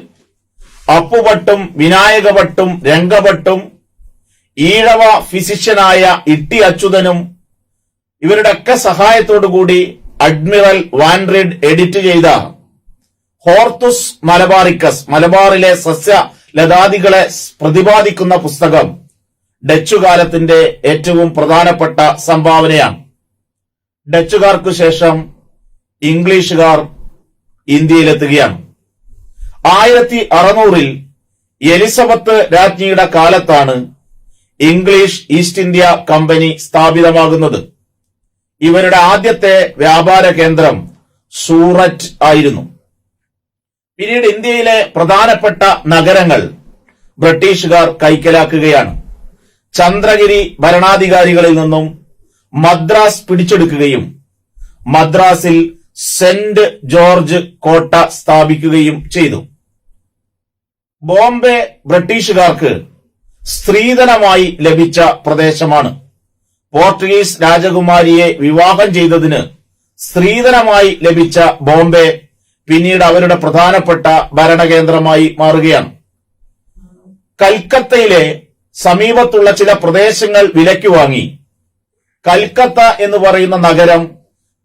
അപ്പുഭട്ടും വിനായകഭട്ടും രംഗഭട്ടും ഈഴവ ഫിസിഷ്യനായ ഇട്ടി അച്യുതനും ഇവരുടെയൊക്കെ സഹായത്തോടുകൂടി അഡ്മിറൽ വാൻഡ്രീഡ് എഡിറ്റ് ചെയ്ത ഹോർത്തുസ് മലബാറിക്കസ്, മലബാറിലെ സസ്യ ലതാദികളെ പ്രതിപാദിക്കുന്ന പുസ്തകം ഡച്ചു കാലത്തിന്റെ ഏറ്റവും പ്രധാനപ്പെട്ട സംഭാവനയാണ്. ഡച്ചുകാർക്കു ശേഷം ഇംഗ്ലീഷുകാർ ഇന്ത്യയിലെത്തുകയാണ്. 1600 എലിസബത്ത് രാജ്ഞിയുടെ കാലത്താണ് ഇംഗ്ലീഷ് ഈസ്റ്റ് ഇന്ത്യ കമ്പനി സ്ഥാപിതമാകുന്നത്. ഇവരുടെ ആദ്യത്തെ വ്യാപാര കേന്ദ്രം സൂററ്റ് ആയിരുന്നു. പിന്നീട് ഇന്ത്യയിലെ പ്രധാനപ്പെട്ട നഗരങ്ങൾ ബ്രിട്ടീഷുകാർ കൈക്കലാക്കുകയാണ്. ചന്ദ്രഗിരി ഭരണാധികാരികളിൽ നിന്നും മദ്രാസ് പിടിച്ചെടുക്കുകയും മദ്രാസിൽ സെന്റ് ജോർജ് കോട്ട സ്ഥാപിക്കുകയും ചെയ്തു. ബോംബെ ബ്രിട്ടീഷുകാർക്ക് സ്ത്രീധനമായി ലഭിച്ച പ്രദേശമാണ്. പോർച്ചുഗീസ് രാജകുമാരിയെ വിവാഹം ചെയ്തതിന് സ്ത്രീധനമായി ലഭിച്ച ബോംബെ പിന്നീട് അവരുടെ പ്രധാനപ്പെട്ട ഭരണകേന്ദ്രമായി മാറുകയാണ്. കൽക്കത്തയിലെ സമീപത്തുള്ള ചില പ്രദേശങ്ങൾ വിലയ്ക്ക് വാങ്ങി കൽക്കത്ത എന്ന് പറയുന്ന നഗരം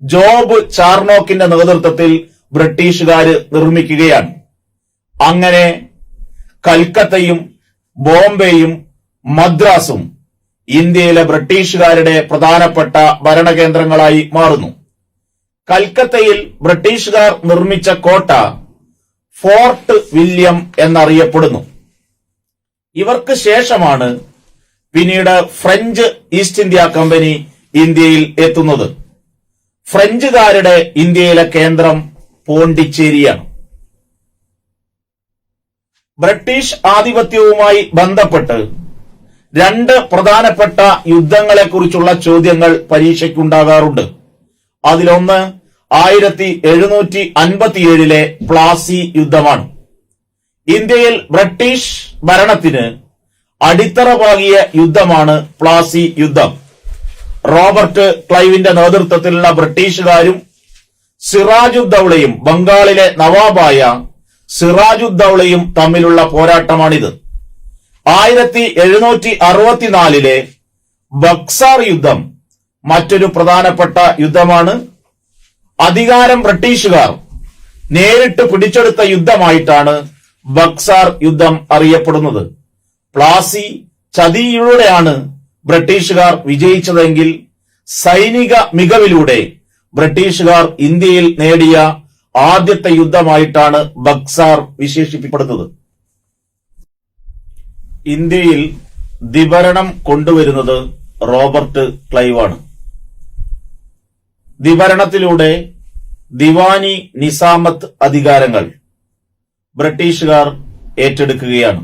ജോബ് ചാർണോക്കിന്റെ നേതൃത്വത്തിൽ ബ്രിട്ടീഷുകാര് നിർമ്മിക്കുകയാണ്. അങ്ങനെ കൽക്കത്തയും ബോംബെയും മദ്രാസും ഇന്ത്യയിലെ ബ്രിട്ടീഷുകാരുടെ പ്രധാനപ്പെട്ട ഭരണകേന്ദ്രങ്ങളായി മാറുന്നു. കൽക്കത്തയിൽ ബ്രിട്ടീഷുകാർ നിർമ്മിച്ച കോട്ട ഫോർട്ട് വില്യം എന്നറിയപ്പെടുന്നു. ഇവർക്ക് ശേഷമാണ് പിന്നീട് ഫ്രഞ്ച് ഈസ്റ്റ് ഇന്ത്യ കമ്പനി ഇന്ത്യയിൽ എത്തുന്നത്. ഫ്രഞ്ചുകാരുടെ ഇന്ത്യയിലെ കേന്ദ്രം പോണ്ടിച്ചേരിയാണ്. ബ്രിട്ടീഷ് ആധിപത്യവുമായി ബന്ധപ്പെട്ട് രണ്ട് പ്രധാനപ്പെട്ട യുദ്ധങ്ങളെക്കുറിച്ചുള്ള ചോദ്യങ്ങൾ പരീക്ഷയ്ക്കുണ്ടാകാറുണ്ട്. അതിലൊന്ന് 1757 പ്ലാസി യുദ്ധമാണ്. ഇന്ത്യയിൽ ബ്രിട്ടീഷ് ഭരണത്തിന് അടിത്തറ പാകിയ യുദ്ധമാണ് പ്ലാസി യുദ്ധം. റോബർട്ട് ക്ലൈവിന്റെ നേതൃത്വത്തിലുള്ള ബ്രിട്ടീഷുകാരും സിറാജുദ്ദൌളയും, ബംഗാളിലെ നവാബായ സിറാജുദ്ദൌളയും തമ്മിലുള്ള പോരാട്ടമാണിത്. 1764 ബക്സാർ യുദ്ധം മറ്റൊരു പ്രധാനപ്പെട്ട യുദ്ധമാണ്. അധികാരം ബ്രിട്ടീഷുകാർ നേരിട്ട് പിടിച്ചെടുത്ത യുദ്ധമായിട്ടാണ് ബക്സാർ യുദ്ധം അറിയപ്പെടുന്നത്. പ്ലാസി ചതിയിലൂടെയാണ് ബ്രിട്ടീഷുകാർ വിജയിച്ചതെങ്കിൽ സൈനിക മികവിലൂടെ ബ്രിട്ടീഷുകാർ ഇന്ത്യയിൽ നേടിയ ആദ്യത്തെ യുദ്ധമായിട്ടാണ് ബക്സാർ വിശേഷിപ്പിക്കപ്പെടുന്നത്. ഇന്ത്യയിൽ ദ്വിഭരണം കൊണ്ടുവരുന്നത് റോബർട്ട് ക്ലൈവാണ്. ദ്വിഭരണത്തിലൂടെ ദിവാനി നിസാമത്ത് അധികാരങ്ങൾ ബ്രിട്ടീഷുകാർ ഏറ്റെടുക്കുകയാണ്.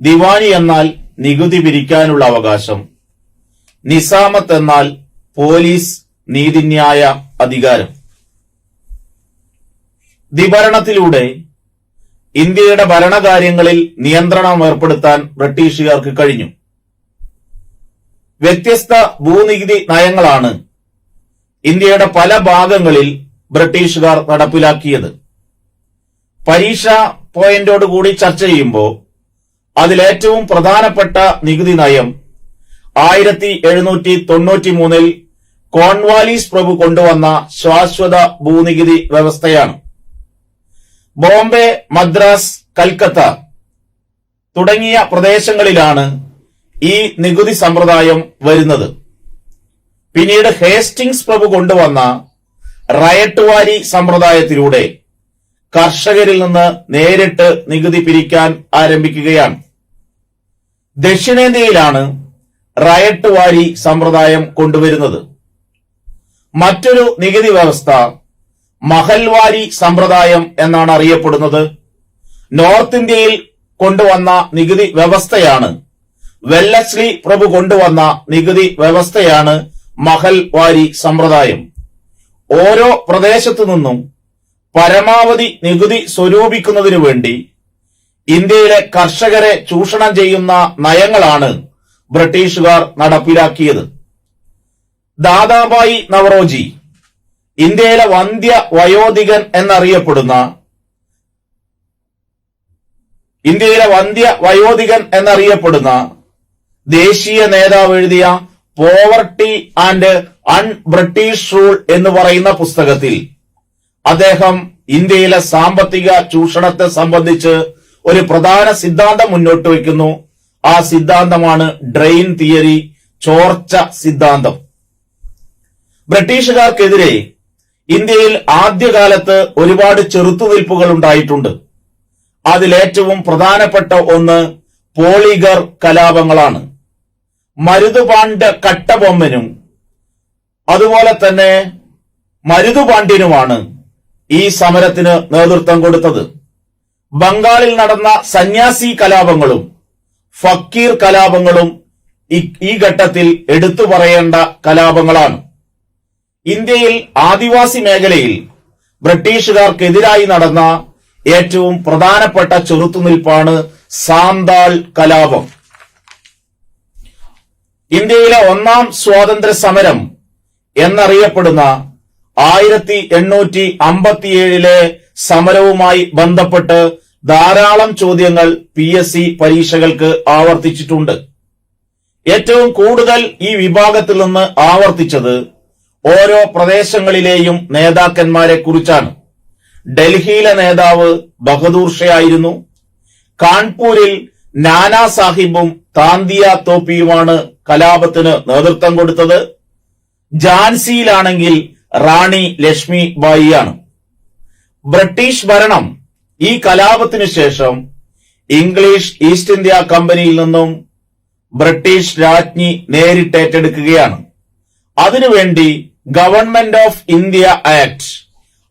ദിവാനി എന്നാൽ നികുതി പിരിക്കാനുള്ള അവകാശം, നിസാമത്ത് എന്നാൽ പോലീസ് നീതിന്യായ അധികാരം. ദ്വിഭരണത്തിലൂടെ ഇന്ത്യയുടെ ഭരണകാര്യങ്ങളിൽ നിയന്ത്രണം ഏർപ്പെടുത്താൻ ബ്രിട്ടീഷുകാർക്ക് കഴിഞ്ഞു. വ്യത്യസ്ത ഭൂനികുതി നയങ്ങളാണ് ഇന്ത്യയുടെ പല ഭാഗങ്ങളിൽ ബ്രിട്ടീഷുകാർ നടപ്പിലാക്കിയത്. പരീക്ഷാ പോയിന്റോടുകൂടി ചർച്ച ചെയ്യുമ്പോൾ അതിലേറ്റവും പ്രധാനപ്പെട്ട നികുതി നയം 1793 കോൺവാലീസ് പ്രഭു കൊണ്ടുവന്ന ശാശ്വത ഭൂനികുതി വ്യവസ്ഥയാണ്. ബോംബെ, മദ്രാസ്, കൽക്കത്ത തുടങ്ങിയ പ്രദേശങ്ങളിലാണ് ഈ നികുതി സമ്പ്രദായം വരുന്നത്. പിന്നീട് ഹേസ്റ്റിംഗ്സ് പ്രഭു കൊണ്ടുവന്ന റയട്ട് വാരി സമ്പ്രദായത്തിലൂടെ കർഷകരിൽ നിന്ന് നേരിട്ട് നികുതി പിരിക്കാൻ ആരംഭിക്കുകയാണ്. ദക്ഷിണേന്ത്യയിലാണ് റയട്ട് വാരി സമ്പ്രദായം കൊണ്ടുവരുന്നത്. മറ്റൊരു നികുതി വ്യവസ്ഥ മഹൽവാരി സമ്പ്രദായം എന്നാണ് അറിയപ്പെടുന്നത്. നോർത്ത് ഇന്ത്യയിൽ കൊണ്ടുവന്ന നികുതി വ്യവസ്ഥയാണ്, വെല്ലസ്ലി പ്രഭു കൊണ്ടുവന്ന നികുതി വ്യവസ്ഥയാണ് മഹൽവാരി സമ്പ്രദായം. ഓരോ പ്രദേശത്തു നിന്നും പരമാവധി നികുതി സ്വരൂപിക്കുന്നതിനു വേണ്ടി ഇന്ത്യയിലെ കർഷകരെ ചൂഷണം ചെയ്യുന്ന നയങ്ങളാണ് ബ്രിട്ടീഷുകാർ നടപ്പിലാക്കിയത്. ദാദാബായി നവറോജി ഇന്ത്യയിലെ വന്ധ്യ വയോധികൻ എന്നറിയപ്പെടുന്ന ദേശീയ നേതാവ് എഴുതിയ poverty and un British rule എന്ന് പറയുന്ന പുസ്തകത്തിൽ അദ്ദേഹം ഇന്ത്യയിലെ സാമ്പത്തിക ചൂഷണത്തെ സംബന്ധിച്ച് ഒരു പ്രധാന സിദ്ധാന്തം മുന്നോട്ട് വയ്ക്കുന്നു. ആ സിദ്ധാന്തമാണ് ഡ്രെയിൻ തിയറി, ചോർച്ച സിദ്ധാന്തം. ബ്രിട്ടീഷുകാർക്കെതിരെ ഇന്ത്യയിൽ ആദ്യകാലത്ത് ഒരുപാട് ചെറുത്തുനിൽപ്പുകൾ ഉണ്ടായിട്ടുണ്ട്. അതിലേറ്റവും പ്രധാനപ്പെട്ട ഒന്ന് പോളിഗർ കലാപങ്ങളാണ്. മരുതുപാണ്ഡ്യ കട്ടബൊമ്മനും അതുപോലെ തന്നെ മരുതുപാണ്ഡ്യനുമാണ് ഈ സമരത്തിന് നേതൃത്വം കൊടുത്തത്. ബംഗാളിൽ നടന്ന സന്യാസി കലാപങ്ങളും ഫക്കീർ കലാപങ്ങളും ഈ ഘട്ടത്തിൽ എടുത്തു പറയേണ്ട കലാപങ്ങളാണ്. ഇന്ത്യയിൽ ആദിവാസി മേഖലയിൽ ബ്രിട്ടീഷുകാർക്കെതിരായി നടന്ന ഏറ്റവും പ്രധാനപ്പെട്ട ചെറുത്തുനിൽപ്പാണ് സാന്താൾ കലാപം. ഇന്ത്യയിലെ ഒന്നാം സ്വാതന്ത്ര്യ സമരം എന്നറിയപ്പെടുന്ന 1857 സമരവുമായി ബന്ധപ്പെട്ട് ധാരാളം ചോദ്യങ്ങൾ PSC പരീക്ഷകൾക്ക് ആവർത്തിച്ചിട്ടുണ്ട്. ഏറ്റവും കൂടുതൽ ഈ വിഭാഗത്തിൽ നിന്ന് ആവർത്തിച്ചത് ഓരോ പ്രദേശങ്ങളിലെയും നേതാക്കന്മാരെ കുറിച്ചാണ്. ഡൽഹിയിലെ നേതാവ് ബഹദൂർ ഷാ ആയിരുന്നു. കാൺപൂരിൽ നാനാ സാഹിബും താന്തിയ തോപ്പിയുമാണ് കലാപത്തിന് നേതൃത്വം കൊടുത്തത്. ഝാൻസിയിലാണെങ്കിൽ റാണി ലക്ഷ്മി ബായിയാണ്. ബ്രിട്ടീഷ് ഭരണം ഈ കലാപത്തിനു ശേഷം ഇംഗ്ലീഷ് ഈസ്റ്റ് ഇന്ത്യ കമ്പനിയിൽ നിന്നും ബ്രിട്ടീഷ് രാജ്ഞി നേരിട്ടേറ്റെടുക്കുകയാണ്. അതിനുവേണ്ടി government of India act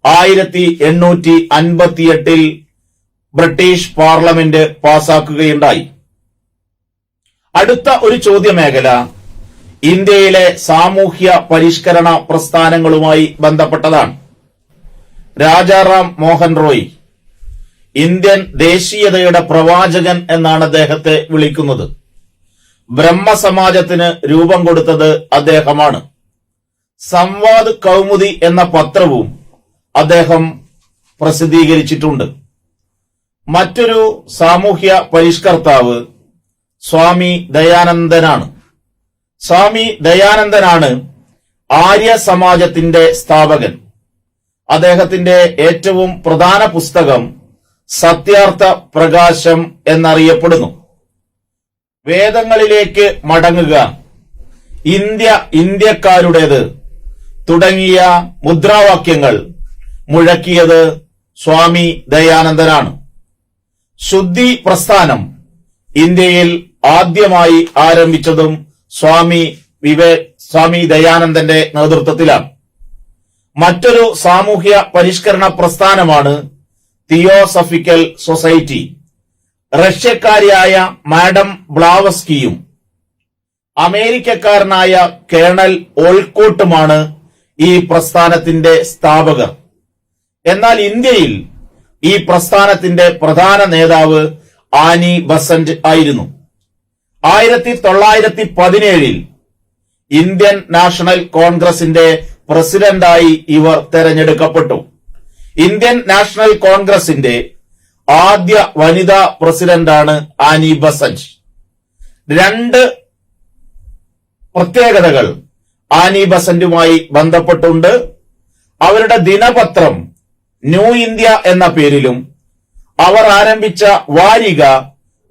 1858 British parliament പാസാക്കുകയുണ്ടായി. അടുത്ത ഒരു ചോദ്യമേഖല ഇന്ത്യയിലെ സാമൂഹ്യ പരിഷ്കരണ പ്രസ്ഥാനങ്ങളുമായി ബന്ധപ്പെട്ടതാണ്. രാജാറാം മോഹൻ റോയ് ഇന്ത്യൻ ദേശീയതയുടെ പ്രവാചകൻ എന്നാണ് അദ്ദേഹത്തെ വിളിക്കുന്നത്. ബ്രഹ്മസമാജത്തിന് രൂപം കൊടുത്തത് അദ്ദേഹമാണ്. സംവാദ് കൗമുദി എന്ന പത്രവും അദ്ദേഹം പ്രസിദ്ധീകരിച്ചിട്ടുണ്ട്. മറ്റൊരു സാമൂഹ്യ പരിഷ്കർത്താവ് സ്വാമി ദയാനന്ദനാണ്. സ്വാമി ദയാനന്ദനാണ് ആര്യ സമാജത്തിന്റെ സ്ഥാപകൻ. അദ്ദേഹത്തിന്റെ ഏറ്റവും പ്രധാന പുസ്തകം സത്യാർത്ഥ പ്രകാശം എന്നറിയപ്പെടുന്നു. വേദങ്ങളിലേക്ക് മടങ്ങുക, ഇന്ത്യ ഇന്ത്യക്കാരുടേത് തുടങ്ങിയ മുദ്രാവാക്യങ്ങൾ മുഴക്കിയത് സ്വാമി ദയാനന്ദനാണ്. ശുദ്ധി പ്രസ്ഥാനം ഇന്ത്യയിൽ ആദ്യമായി ആരംഭിച്ചതും സ്വാമി ദയാനന്ദന്റെ നേതൃത്വത്തിലാണ്. മറ്റൊരു സാമൂഹ്യ പരിഷ്കരണ പ്രസ്ഥാനമാണ് തിയോസഫിക്കൽ സൊസൈറ്റി. റഷ്യക്കാരിയായ മാഡം ബ്ലാവസ്കിയും അമേരിക്കക്കാരനായ കേണൽ ഓൾക്കോട്ടുമാണ് ഈ പ്രസ്ഥാനത്തിന്റെ സ്ഥാപകർ. എന്നാൽ ഇന്ത്യയിൽ ഈ പ്രസ്ഥാനത്തിന്റെ പ്രധാന നേതാവ് ആനി ബസന്റ് ആയിരുന്നു. 1917 ഇന്ത്യൻ നാഷണൽ കോൺഗ്രസിന്റെ പ്രസിഡന്റായി ഇവർ തെരഞ്ഞെടുക്കപ്പെട്ടു. ഇന്ത്യൻ നാഷണൽ കോൺഗ്രസിന്റെ ആദ്യ വനിതാ പ്രസിഡന്റാണ് ആനി ബസന്റ്. 2 പ്രത്യേകതകൾ ആനി ബസന്റുമായി ബന്ധപ്പെട്ടുണ്ട്. അവരുടെ ദിനപത്രം ന്യൂ ഇന്ത്യ എന്ന പേരിലും അവർ ആരംഭിച്ച വാരിക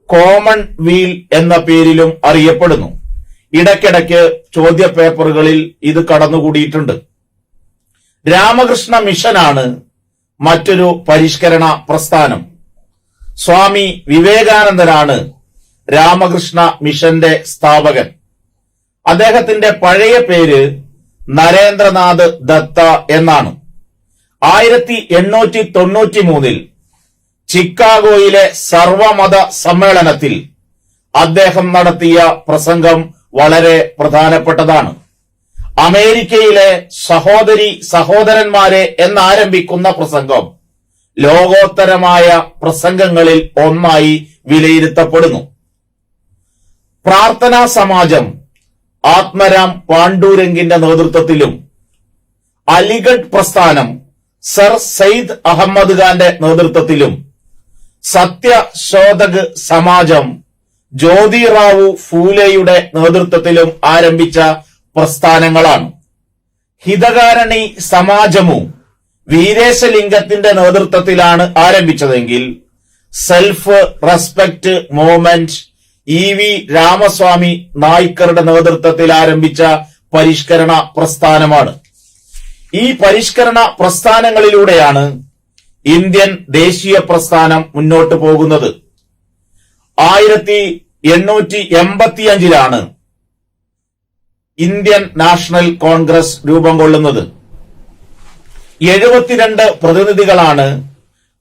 കോമൺ വീൽ എന്ന പേരിലും അറിയപ്പെടുന്നു. ഇടയ്ക്കിടയ്ക്ക് ചോദ്യപേപ്പറുകളിൽ ഇത് കടന്നുകൂടിയിട്ടുണ്ട്. രാമകൃഷ്ണ മിഷനാണ് മറ്റൊരു പരിഷ്കരണ പ്രസ്ഥാനം. സ്വാമി വിവേകാനന്ദനാണ് രാമകൃഷ്ണ മിഷന്റെ സ്ഥാപകൻ. അദ്ദേഹത്തിന്റെ പഴയ പേര് നരേന്ദ്രനാഥ് ദത്ത എന്നാണ്. 1893 ചിക്കാഗോയിലെ സർവമത സമ്മേളനത്തിൽ അദ്ദേഹം നടത്തിയ പ്രസംഗം വളരെ പ്രധാനപ്പെട്ടതാണ്. അമേരിക്കയിലെ സഹോദരി സഹോദരന്മാരെ എന്നാരംഭിക്കുന്ന പ്രസംഗം ലോകോത്തരമായ പ്രസംഗങ്ങളിൽ ഒന്നായി വിലയിരുത്തപ്പെടുന്നു. പ്രാർത്ഥനാ സമാജം ആത്മരാം പാണ്ഡുരംഗിന്റെ നേതൃത്വത്തിലും അലിഗഡ് പ്രസ്ഥാനം സർ സയ്യിദ് അഹമ്മദ് ഖാന്റെ നേതൃത്വത്തിലും സത്യശോധക് സമാജം ജ്യോതിറാവു ഫൂലെയുടെ നേതൃത്വത്തിലും ആരംഭിച്ച പ്രസ്ഥാനങ്ങളാണ്. ഹിതകാരണി സമാജവും വീരേശലിംഗത്തിന്റെ നേതൃത്വത്തിലാണ് ആരംഭിച്ചതെങ്കിൽ self respect movement EV Ramaswamy നായ്ക്കറുടെ നേതൃത്വത്തിൽ ആരംഭിച്ച പരിഷ്കരണ പ്രസ്ഥാനമാണ്. ഈ പരിഷ്കരണ പ്രസ്ഥാനങ്ങളിലൂടെയാണ് ഇന്ത്യൻ ദേശീയ പ്രസ്ഥാനം മുന്നോട്ട് പോകുന്നത്. 1885 ഇന്ത്യൻ നാഷണൽ കോൺഗ്രസ് രൂപം കൊള്ളുന്നത്. 72 പ്രതിനിധികളാണ്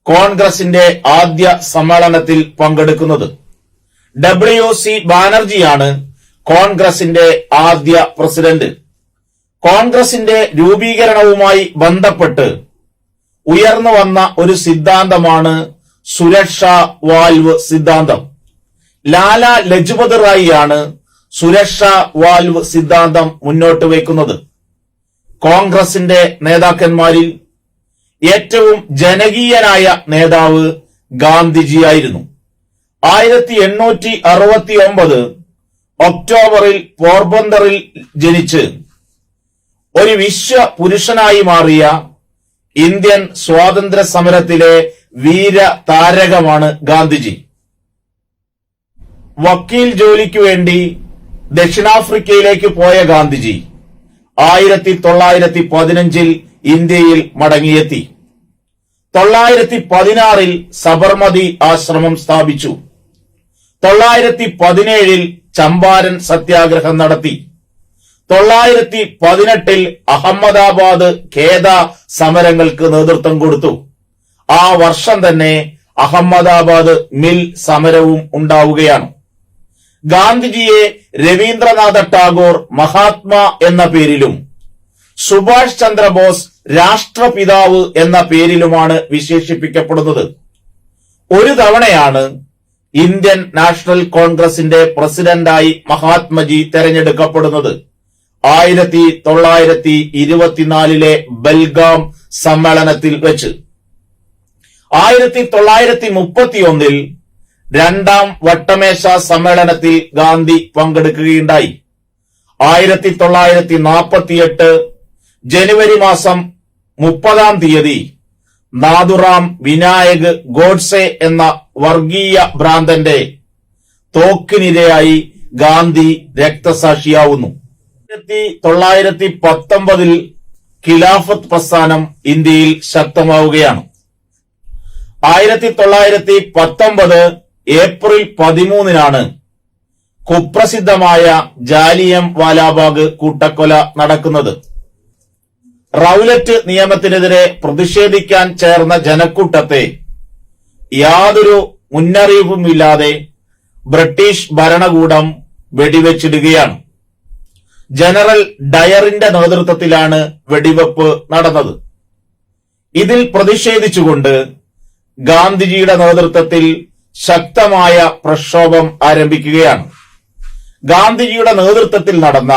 കോൺഗ്രസിന്റെ ആദ്യ സമ്മേളനത്തിൽ പങ്കെടുക്കുന്നത്. WC ബാനർജിയാണ് കോൺഗ്രസിന്റെ ആദ്യ പ്രസിഡന്റ്. കോൺഗ്രസിന്റെ രൂപീകരണവുമായി ബന്ധപ്പെട്ട് ഉയർന്നു വന്ന ഒരു സിദ്ധാന്തമാണ് സുരക്ഷാ വാൽവ് സിദ്ധാന്തം. ലാല ലജ്പത് റായിയാണ് സുരക്ഷാ വാൽവ് സിദ്ധാന്തം മുന്നോട്ട് വയ്ക്കുന്നത്. കോൺഗ്രസിന്റെ നേതാക്കന്മാരിൽ ഏറ്റവും ജനകീയനായ നേതാവ് ഗാന്ധിജിയായിരുന്നു. 1869 ഒക്ടോബറിൽ പോർബന്തറിൽ ജനിച്ച് ഒരു വിശ്വ പുരുഷനായി മാറിയ ഇന്ത്യൻ സ്വാതന്ത്ര്യ സമരത്തിലെ വീര താരകമാണ് ഗാന്ധിജി. വക്കീൽ ജോലിക്കു വേണ്ടി ദക്ഷിണാഫ്രിക്കയിലേക്ക് പോയ ഗാന്ധിജി 1915 ഇന്ത്യയിൽ മടങ്ങിയെത്തി. 916 സബർമതി ആശ്രമം സ്ഥാപിച്ചു. 917 ചമ്പാരൻ സത്യാഗ്രഹം നടത്തി. 918 അഹമ്മദാബാദ് ഖേദ സമരങ്ങൾക്ക് നേതൃത്വം കൊടുത്തു. ആ വർഷം തന്നെ അഹമ്മദാബാദ് മിൽ സമരവും ഉണ്ടാവുകയാണ്. ഗാന്ധിജിയെ രവീന്ദ്രനാഥ ടാഗോർ മഹാത്മാ എന്ന പേരിലും സുഭാഷ് ചന്ദ്രബോസ് രാഷ്ട്രപിതാവ് എന്ന പേരിലുമാണ് വിശേഷിപ്പിക്കപ്പെടുന്നത്. ഒരു തവണയാണ് ഇന്ത്യൻ നാഷണൽ കോൺഗ്രസിന്റെ പ്രസിഡന്റായി മഹാത്മജി തെരഞ്ഞെടുക്കപ്പെടുന്നത്. 1924 ബൽഗാം സമ്മേളനത്തിൽ വെച്ച്. 1931 രണ്ടാം വട്ടമേശ സമ്മേളനത്തിൽ ഗാന്ധി പങ്കെടുക്കുകയുണ്ടായി. 1948 ജനുവരി മാസം 30 നാഥുറാം വിനായക് ഗോഡ്സെ എന്ന വർഗീയ ഭ്രാന്തന്റെ തോക്കിനിരയായി ഗാന്ധി രക്തസാക്ഷിയാവുന്നു. 1919 ഖിലാഫത്ത് പ്രസ്ഥാനം ഇന്ത്യയിൽ ശക്തമാവുകയാണ്. 1919 ഏപ്രിൽ 13 കുപ്രസിദ്ധമായ ജാലിയൻ വാലാബാഗ് കൂട്ടക്കൊല നടക്കുന്നത്. റൌലറ്റ് നിയമത്തിനെതിരെ പ്രതിഷേധിക്കാൻ ചേർന്ന ജനക്കൂട്ടത്തെ യാതൊരു മുന്നറിയിപ്പുമില്ലാതെ ബ്രിട്ടീഷ് ഭരണകൂടം വെടിവെച്ചിടുകയാണ്. ജനറൽ ഡയറിന്റെ നേതൃത്വത്തിലാണ് വെടിവെപ്പ് നടന്നത്. ഇതിൽ പ്രതിഷേധിച്ചുകൊണ്ട് ഗാന്ധിജിയുടെ നേതൃത്വത്തിൽ ശക്തമായ പ്രക്ഷോഭം ആരംഭിക്കുകയാണ്. ഗാന്ധിജിയുടെ നേതൃത്വത്തിൽ നടന്ന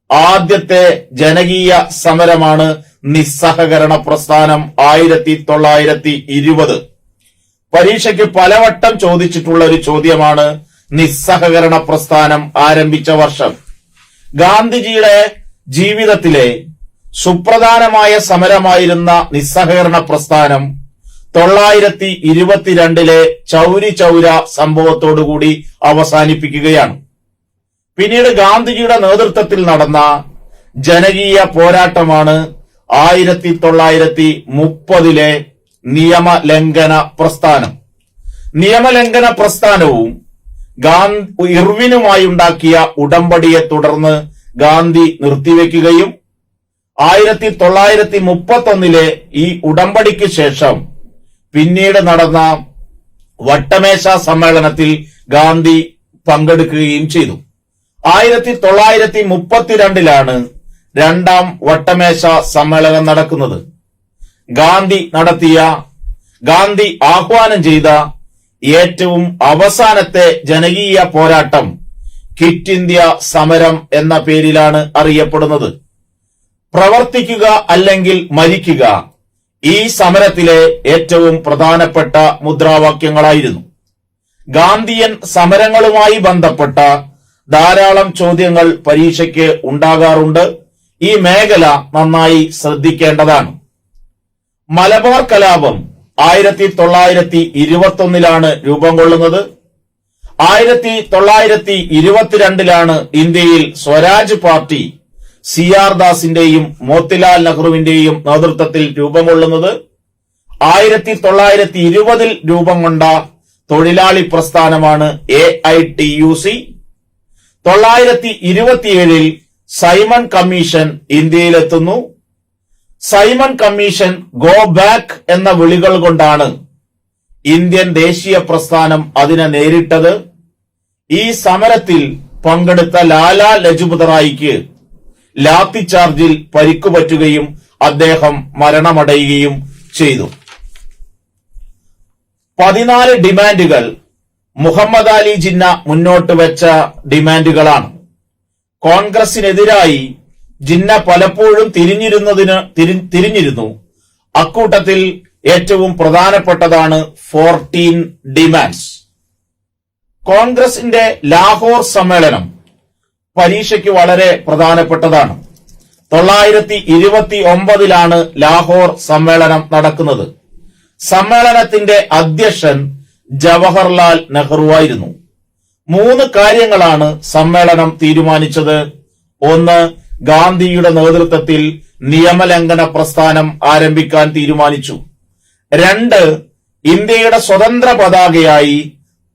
ആദ്യത്തെ ജനകീയ സമരമാണ് നിസ്സഹകരണ പ്രസ്ഥാനം. 1920 പരീക്ഷയ്ക്ക് പലവട്ടം ചോദിച്ചിട്ടുള്ള ഒരു ചോദ്യമാണ് നിസ്സഹകരണ പ്രസ്ഥാനം ആരംഭിച്ച വർഷം. ഗാന്ധിജിയുടെ ജീവിതത്തിലെ സുപ്രധാനമായ സമരമായിരുന്ന നിസ്സഹകരണ പ്രസ്ഥാനം 1922 ചൗരി ചൗര സംഭവത്തോടുകൂടി അവസാനിപ്പിക്കുകയാണ്. പിന്നീട് ഗാന്ധിജിയുടെ നേതൃത്വത്തിൽ നടന്ന ജനകീയ പോരാട്ടമാണ് 1930 നിയമലംഘന പ്രസ്ഥാനം. നിയമലംഘന പ്രസ്ഥാനവും ഇർവിനുമായി ഉണ്ടാക്കിയ ഉടമ്പടിയെ തുടർന്ന് ഗാന്ധി നിർത്തിവെക്കുകയും 1931 ഈ ഉടമ്പടിക്ക് ശേഷം പിന്നീട് നടന്ന വട്ടമേശ സമ്മേളനത്തിൽ ഗാന്ധി പങ്കെടുക്കുകയും ചെയ്തു. 1932 രണ്ടാം വട്ടമേശ സമ്മേളനം നടക്കുന്നത്. ഗാന്ധി ആഹ്വാനം ചെയ്ത ഏറ്റവും അവസാനത്തെ ജനകീയ പോരാട്ടം ക്വിറ്റ് ഇന്ത്യ സമരം എന്ന പേരിലാണ് അറിയപ്പെടുന്നത്. പ്രവർത്തിക്കുക അല്ലെങ്കിൽ മരിക്കുക ഈ സമരത്തിലെ ഏറ്റവും പ്രധാനപ്പെട്ട മുദ്രാവാക്യങ്ങളായിരുന്നു. ഗാന്ധിയൻ സമരങ്ങളുമായി ബന്ധപ്പെട്ട ധാരാളം ചോദ്യങ്ങൾ പരീക്ഷയ്ക്ക് ഉണ്ടാകാറുണ്ട്. ഈ മേഖല നന്നായി ശ്രദ്ധിക്കേണ്ടതാണ്. മലബാർ കലാപം 1921 രൂപം കൊള്ളുന്നത്. 1922 ഇന്ത്യയിൽ സ്വരാജ് പാർട്ടി CR ദാസിന്റെയും മോത്തിലാൽ നെഹ്റുവിന്റെയും നേതൃത്വത്തിൽ രൂപം കൊള്ളുന്നത്. 1920 രൂപം കൊണ്ട തൊഴിലാളി പ്രസ്ഥാനമാണ് AITUC. 1927 സൈമൺ കമ്മീഷൻ ഇന്ത്യയിലെത്തുന്നു. സൈമൺ കമ്മീഷൻ ഗോ ബാക്ക് എന്ന വിളികൾ കൊണ്ടാണ് ഇന്ത്യൻ ദേശീയ പ്രസ്ഥാനം അതിനെ നേരിട്ടത്. ഈ സമരത്തിൽ പങ്കെടുത്ത ലാലാ ലജ്പത് റായിക്ക് ലാത്തിചാർജിൽ പരിക്കുപറ്റുകയും അദ്ദേഹം മരണമടയുകയും ചെയ്തു. 14 ഡിമാൻഡുകൾ മുഹമ്മദ് അലി ജിന്ന മുന്നോട്ട് വെച്ച ഡിമാൻഡുകളാണ്. കോൺഗ്രസിനെതിരായി ജിന്ന പലപ്പോഴും തിരിഞ്ഞിരുന്നു. അക്കൂട്ടത്തിൽ ഏറ്റവും പ്രധാനപ്പെട്ടതാണ് 14 ഡിമാൻഡ്സ്. കോൺഗ്രസിന്റെ ലാഹോർ സമ്മേളനം പരീക്ഷയ്ക്ക് വളരെ പ്രധാനപ്പെട്ടതാണ്. 1929 ലാഹോർ സമ്മേളനം നടക്കുന്നത്. സമ്മേളനത്തിന്റെ അധ്യക്ഷൻ ജവഹർലാൽ നെഹ്റു ആയിരുന്നു. 3 കാര്യങ്ങളാണ് സമ്മേളനം തീരുമാനിച്ചത്. 1. ഗാന്ധിയുടെ നേതൃത്വത്തിൽ നിയമലംഘന പ്രസ്ഥാനം ആരംഭിക്കാൻ തീരുമാനിച്ചു. 2. ഇന്ത്യയുടെ സ്വതന്ത്ര പതാകയായി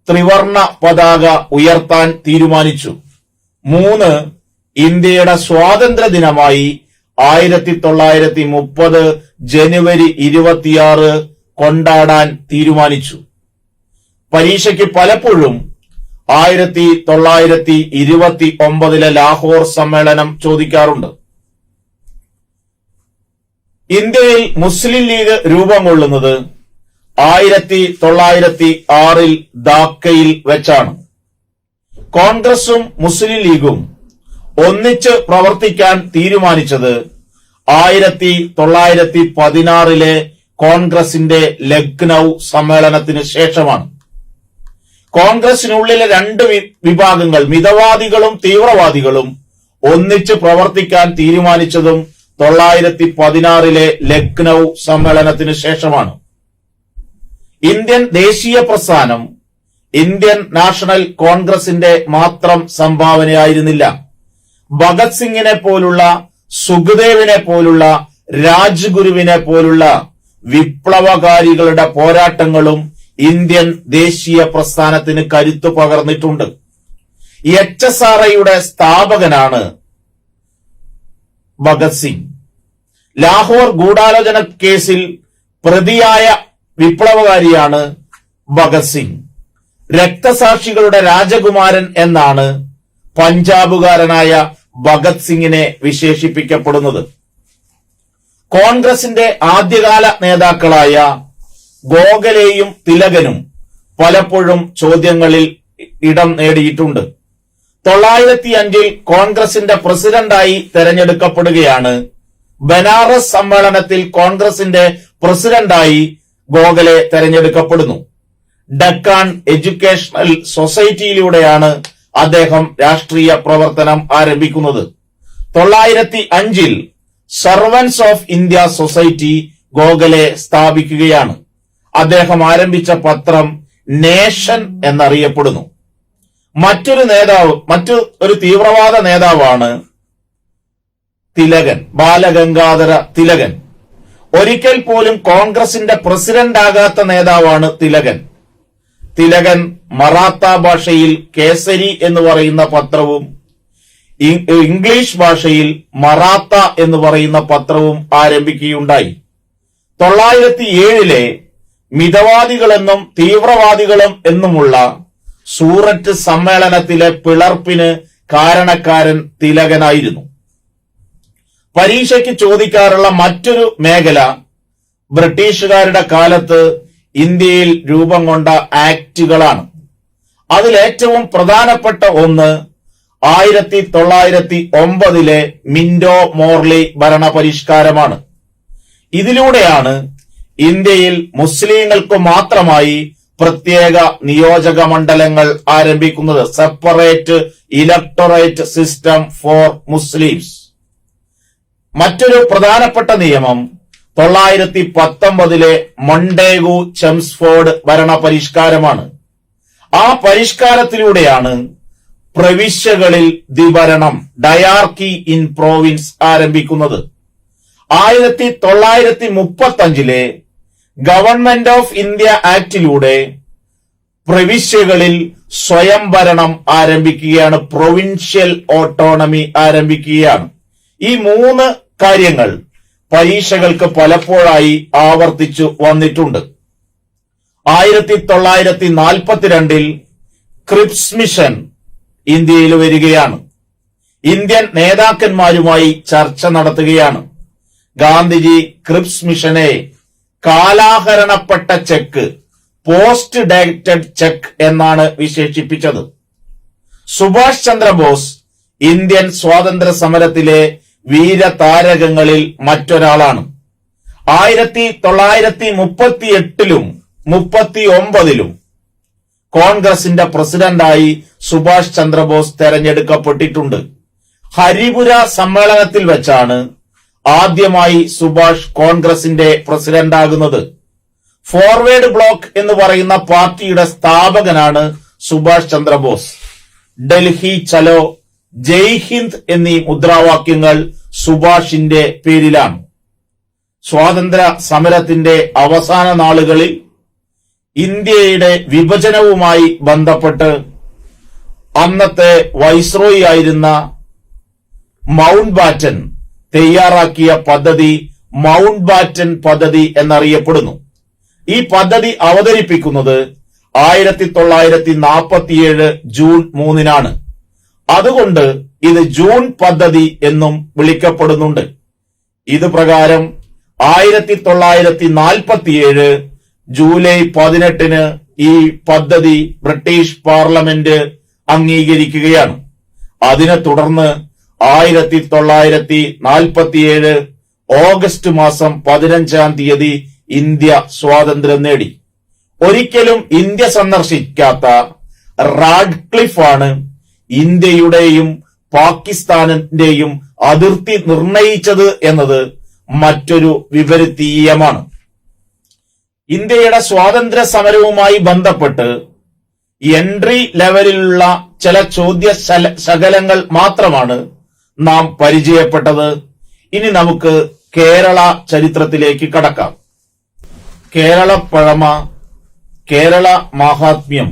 ത്രിവർണ പതാക ഉയർത്താൻ തീരുമാനിച്ചു. 3. ഇന്ത്യയുടെ സ്വാതന്ത്ര്യ ദിനമായി 1930 ജനുവരി 26 കൊണ്ടാടാൻ തീരുമാനിച്ചു. പരീക്ഷയ്ക്ക് പലപ്പോഴും 1929 ലാഹോർ സമ്മേളനം ചോദിക്കാറുണ്ട്. ഇന്ത്യയിൽ മുസ്ലിം ലീഗ് രൂപം കൊള്ളുന്നത് 1906 ധാക്കയിൽ വെച്ചാണ്. കോൺഗ്രസും മുസ്ലിം ലീഗും ഒന്നിച്ച് പ്രവർത്തിക്കാൻ തീരുമാനിച്ചത് 1916 കോൺഗ്രസിന്റെ ലക്നൌ സമ്മേളനത്തിന് ശേഷമാണ്. കോൺഗ്രസിനുള്ളിലെ രണ്ട് വിഭാഗങ്ങൾ, മിതവാദികളും തീവ്രവാദികളും, ഒന്നിച്ച് പ്രവർത്തിക്കാൻ തീരുമാനിച്ചതും 1916 ലക്നൌ സമ്മേളനത്തിന് ശേഷമാണ്. ഇന്ത്യൻ ദേശീയ പ്രസ്ഥാനം ഇന്ത്യൻ നാഷണൽ കോൺഗ്രസിന്റെ മാത്രം സംഭാവനയായിരുന്നില്ല. ഭഗത് സിംഗിനെ പോലുള്ള, സുഖദേവിനെ പോലുള്ള, രാജ്ഗുരുവിനെ പോലുള്ള വിപ്ലവകാരികളുടെ പോരാട്ടങ്ങളും ഇന്ത്യൻ ദേശീയ പ്രസ്ഥാനത്തിന് കരുത്തു പകർന്നിട്ടുണ്ട്. HSRIയുടെ സ്ഥാപകനാണ് ഭഗത് സിംഗ്. ലാഹോർ ഗൂഢാലോചന കേസിൽ പ്രതിയായ വിപ്ലവകാരിയാണ് ഭഗത് സിംഗ്. രക്തസാക്ഷികളുടെ രാജകുമാരൻ എന്നാണ് പഞ്ചാബുകാരനായ ഭഗത് സിംഗിനെ വിശേഷിപ്പിക്കപ്പെടുന്നത്. കോൺഗ്രസിന്റെ ആദ്യകാല നേതാക്കളായ ഗോഖലെയും തിലകനും പലപ്പോഴും ചോദ്യങ്ങളിൽ ഇടം നേടിയിട്ടുണ്ട്. 1905 കോൺഗ്രസിന്റെ പ്രസിഡന്റായി തെരഞ്ഞെടുക്കപ്പെടുകയാണ്. ബനാറസ് സമ്മേളനത്തിൽ കോൺഗ്രസിന്റെ പ്രസിഡന്റായി ഗോഖലെ തെരഞ്ഞെടുക്കപ്പെടുന്നു. ഡക്കാൻ എഡ്യൂക്കേഷണൽ സൊസൈറ്റിയിലൂടെയാണ് അദ്ദേഹം രാഷ്ട്രീയ പ്രവർത്തനം ആരംഭിക്കുന്നത്. 1905 servants of India society Gokhale സ്ഥാപിക്കുകയാണ്. അദ്ദേഹം ആരംഭിച്ച പത്രം നേഷൻ എന്നറിയപ്പെടുന്നു. മറ്റൊരു തീവ്രവാദ നേതാവാണ് തിലകൻ, ബാലഗംഗാധര തിലകൻ. ഒരിക്കൽ പോലും കോൺഗ്രസിന്റെ പ്രസിഡന്റ് ആകാത്ത നേതാവാണ് തിലകൻ. തിലകൻ മറാത്ത ഭാഷയിൽ കേസരി എന്ന് പറയുന്ന പത്രവും ഇംഗ്ലീഷ് ഭാഷയിൽ മറാത്ത എന്ന് പറയുന്ന പത്രവും ആരംഭിക്കുകയുണ്ടായി. 1907 മിതവാദികളെന്നും തീവ്രവാദികളും എന്നുമുള്ള സൂററ്റ് സമ്മേളനത്തിലെ പിളർപ്പിന് കാരണക്കാരൻ തിലകനായിരുന്നു. പരീക്ഷയ്ക്ക് ചോദിക്കാറുള്ള മറ്റൊരു മേഖല ബ്രിട്ടീഷുകാരുടെ കാലത്ത് ഇന്ത്യയിൽ രൂപം കൊണ്ട ആക്ടുകളാണ്. അതിലേറ്റവും പ്രധാനപ്പെട്ട ഒന്ന് 1909 മിന്റോ മോർലി ഭരണപരിഷ്കാരമാണ്. ഇതിലൂടെയാണ് ഇന്ത്യയിൽ മുസ്ലിങ്ങൾക്ക് മാത്രമായി പ്രത്യേക നിയോജക മണ്ഡലങ്ങൾ ആരംഭിക്കുന്നത്. Separate electorate system for Muslims. മറ്റൊരു പ്രധാനപ്പെട്ട നിയമം 1919 മൊണ്ടേഗു ചെംസ്ഫോർഡ് ഭരണപരിഷ്കാരമാണ്. ആ പരിഷ്കാരത്തിലൂടെയാണ് പ്രവിശ്യകളിൽ ദ്വിഭരണം, ഡയാർക്കി ഇൻ പ്രോവിൻസ് ആരംഭിക്കുന്നത്. 1935 ഗവൺമെന്റ് ഓഫ് ഇന്ത്യ ആക്ടിലൂടെ പ്രവിശ്യകളിൽ സ്വയംഭരണം ആരംഭിക്കുകയാണ്, പ്രൊവിൻഷ്യൽ ഓട്ടോണമി ആരംഭിക്കുകയാണ്. ഈ മൂന്ന് കാര്യങ്ങൾ പരീക്ഷകൾക്ക് പലപ്പോഴായി ആവർത്തിച്ചു വന്നിട്ടുണ്ട്. 1942 ക്രിപ്സ് മിഷൻ ഇന്ത്യയിൽ വരികയാണ്. ഇന്ത്യൻ നേതാക്കന്മാരുമായി ചർച്ച നടത്തുകയാണ്. ഗാന്ധിജി ക്രിപ്സ് മിഷനെ കാലാഹരണപ്പെട്ട ചെക്ക്, പോസ്റ്റ് ഡേറ്റഡ് ചെക്ക് എന്നാണ് വിശേഷിപ്പിച്ചത്. സുഭാഷ് ചന്ദ്രബോസ് ഇന്ത്യൻ സ്വാതന്ത്ര്യ സമരത്തിലെ വീരതാരകങ്ങളിൽ മറ്റൊരാളാണ്. 1938 39 കോൺഗ്രസിന്റെ പ്രസിഡന്റായി സുഭാഷ് ചന്ദ്രബോസ് തെരഞ്ഞെടുക്കപ്പെട്ടിട്ടുണ്ട്. ഹരിപുര സമ്മേളനത്തിൽ വെച്ചാണ് ആദ്യമായി സുഭാഷ് കോൺഗ്രസിന്റെ പ്രസിഡന്റാകുന്നത്. ഫോർവേഡ് ബ്ലോക്ക് എന്ന് പറയുന്ന പാർട്ടിയുടെ സ്ഥാപകനാണ് സുഭാഷ് ചന്ദ്രബോസ്. ഡൽഹി ചലോ, ജയ് ഹിന്ദ് എന്നീ മുദ്രാവാക്യങ്ങൾ സുഭാഷിന്റെ പേരിലാണ്. സ്വാതന്ത്ര്യ സമരത്തിന്റെ അവസാന നാളുകളിൽ ഇന്ത്യയുടെ വിഭജനവുമായി ബന്ധപ്പെട്ട് അന്നത്തെ വൈസ്രോയി ആയിരുന്ന മൗണ്ട് ബാറ്റൻ തയ്യാറാക്കിയ പദ്ധതി മൗണ്ട് ബാറ്റൻ പദ്ധതി എന്നറിയപ്പെടുന്നു. ഈ പദ്ധതി അവതരിപ്പിക്കുന്നത് 1947 ജൂൺ 3 അതുകൊണ്ട് ഇത് ജൂൺ പദ്ധതി എന്നും വിളിക്കപ്പെടുന്നുണ്ട്. ഇത് പ്രകാരം 1947 ജൂലൈ 18 ഈ പദ്ധതി ബ്രിട്ടീഷ് പാർലമെന്റ് അംഗീകരിക്കുകയാണ്. അതിനെ തുടർന്ന് 1947 ഓഗസ്റ്റ് മാസം 15 ഇന്ത്യ സ്വാതന്ത്ര്യം നേടി. ഒരിക്കലും ഇന്ത്യ സന്ദർശിക്കാത്ത റാഡ്ക്ലിഫാണ് ഇന്ത്യയുടെയും പാകിസ്ഥാനിന്റെയും അതിർത്തി നിർണയിച്ചത് എന്നത് മറ്റൊരു വിപരീതീയമാണ്. ഇന്ത്യയുടെ സ്വാതന്ത്ര്യ സമരവുമായി ബന്ധപ്പെട്ട് എൻട്രി ലെവലിലുള്ള ചില ചോദ്യ ശകലങ്ങൾ മാത്രമാണ് നാം പരിചയപ്പെട്ടത്. ഇനി നമുക്ക് കേരള ചരിത്രത്തിലേക്ക് കടക്കാം. കേരള പഴമ, കേരള മാഹാത്മ്യം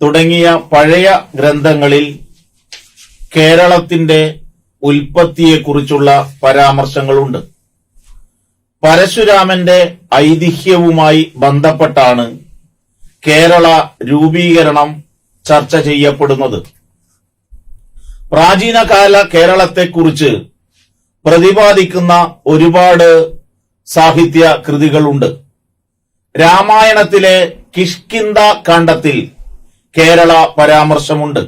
തുടങ്ങിയ പഴയ ഗ്രന്ഥങ്ങളിൽ കേരളത്തിന്റെ ഉൽപ്പത്തിയെക്കുറിച്ചുള്ള പരാമർശങ്ങളുണ്ട്. പരശുരാമന്റെ ഐതിഹ്യവുമായി ബന്ധപ്പെട്ടാണ് കേരള രൂപീകരണം ചർച്ച ചെയ്യപ്പെടുന്നത്. പ്രാചീനകാല കേരളത്തെക്കുറിച്ച് പ്രതിപാദിക്കുന്ന ഒരുപാട് സാഹിത്യ കൃതികളുണ്ട്. രാമായണത്തിലെ കിഷ്കിന്ധ കാണ്ഡത്തിൽ കേരള പരാമർശമുണ്ട്.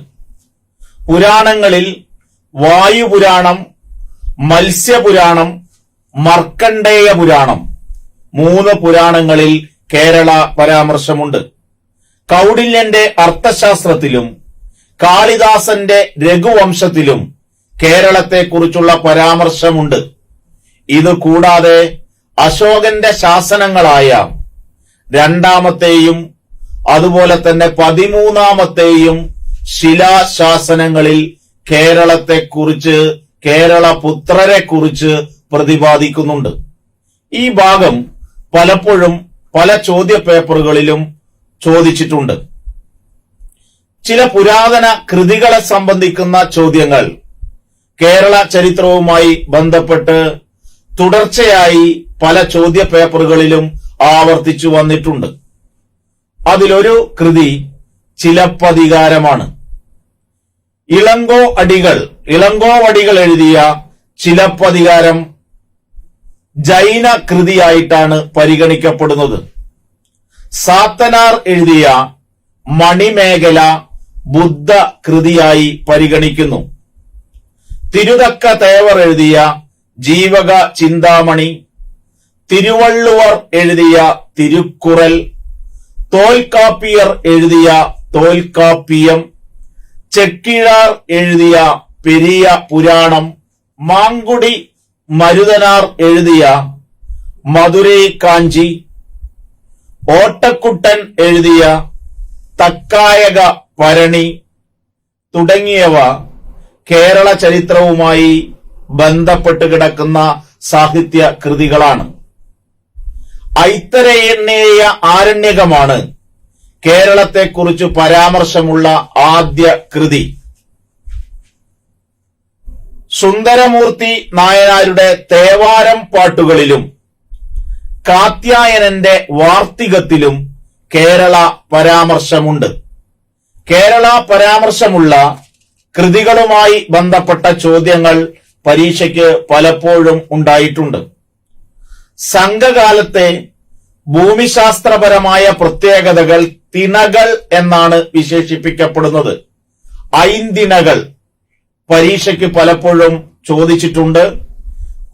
പുരാണങ്ങളിൽ വായുപുരാണം, മത്സ്യപുരാണം, മർക്കണ്ഡേയ പുരാണം 3 പുരാണങ്ങളിൽ കേരള പരാമർശമുണ്ട്. കൗടില്യന്റെ അർത്ഥശാസ്ത്രത്തിലും കാളിദാസന്റെ രഘുവംശത്തിലും കേരളത്തെക്കുറിച്ചുള്ള പരാമർശമുണ്ട്. ഇത് കൂടാതെ അശോകന്റെ ശാസനങ്ങളായ 2ാമത്തെയും അതുപോലെ തന്നെ 13ാമത്തെയും ശിലാശാസനങ്ങളിൽ കേരളത്തെക്കുറിച്ച്, കേരളപുത്രരെക്കുറിച്ച് പ്രതിപാദിക്കുന്നുണ്ട്. ഈ ഭാഗം പലപ്പോഴും പല ചോദ്യ പേപ്പറുകളിലും ചോദിച്ചിട്ടുണ്ട്. ചില പുരാതന കൃതികളെ സംബന്ധിക്കുന്ന ചോദ്യങ്ങൾ കേരള ചരിത്രവുമായി ബന്ധപ്പെട്ട് തുടർച്ചയായി പല ചോദ്യ പേപ്പറുകളിലും ആവർത്തിച്ചു വന്നിട്ടുണ്ട്. അതിലൊരു കൃതി ചിലപ്പതികാരമാണ്. ഇളങ്കോവടികൾ എഴുതിയ ചിലപ്പതികാരം ജൈന കൃതിയായിട്ടാണ് പരിഗണിക്കപ്പെടുന്നത്. സാത്തനാർ എഴുതിയ മണിമേഖല ബുദ്ധ കൃതിയായി പരിഗണിക്കുന്നു. തിരുതക്ക തേവർ എഴുതിയ ജീവക ചിന്താമണി, തിരുവള്ളുവർ എഴുതിയ തിരുക്കുറൽ, തോൽക്കാപ്പിയർ എഴുതിയ തോൽക്കാപ്പിയം, ചെക്കിഴാർ എഴുതിയ പെരിയ പുരാണം, മാങ്കുടി മരുതനാർ എഴുതിയ മധുരൈ കാഞ്ചി, ഓട്ടക്കുട്ടൻ എഴുതിയ തക്കായക പരണി തുടങ്ങിയവ കേരള ചരിത്രവുമായി ബന്ധപ്പെട്ട് കിടക്കുന്ന സാഹിത്യ കൃതികളാണ്. ഐത്തരേയണ്യേയ ആരണ്യകമാണ് കേരളത്തെക്കുറിച്ച് പരാമർശമുള്ള ആദ്യ കൃതി. സുന്ദരമൂർത്തി നായനാരുടെ തേവാരം പാട്ടുകളിലും കാത്യായനന്റെ വാർത്തികത്തിലും കേരള പരാമർശമുണ്ട്. കേരള പരാമർശമുള്ള കൃതികളുമായി ബന്ധപ്പെട്ട ചോദ്യങ്ങൾ പരീക്ഷയ്ക്ക് പലപ്പോഴും ഉണ്ടായിട്ടുണ്ട്. സംഘകാലത്തെ ഭൂമിശാസ്ത്രപരമായ പ്രത്യേകതകൾ തിണകൾ എന്നാണ് വിശേഷിപ്പിക്കപ്പെടുന്നത്. ഐന്തിണകൾ പരീക്ഷയ്ക്ക് പലപ്പോഴും ചോദിച്ചിട്ടുണ്ട്.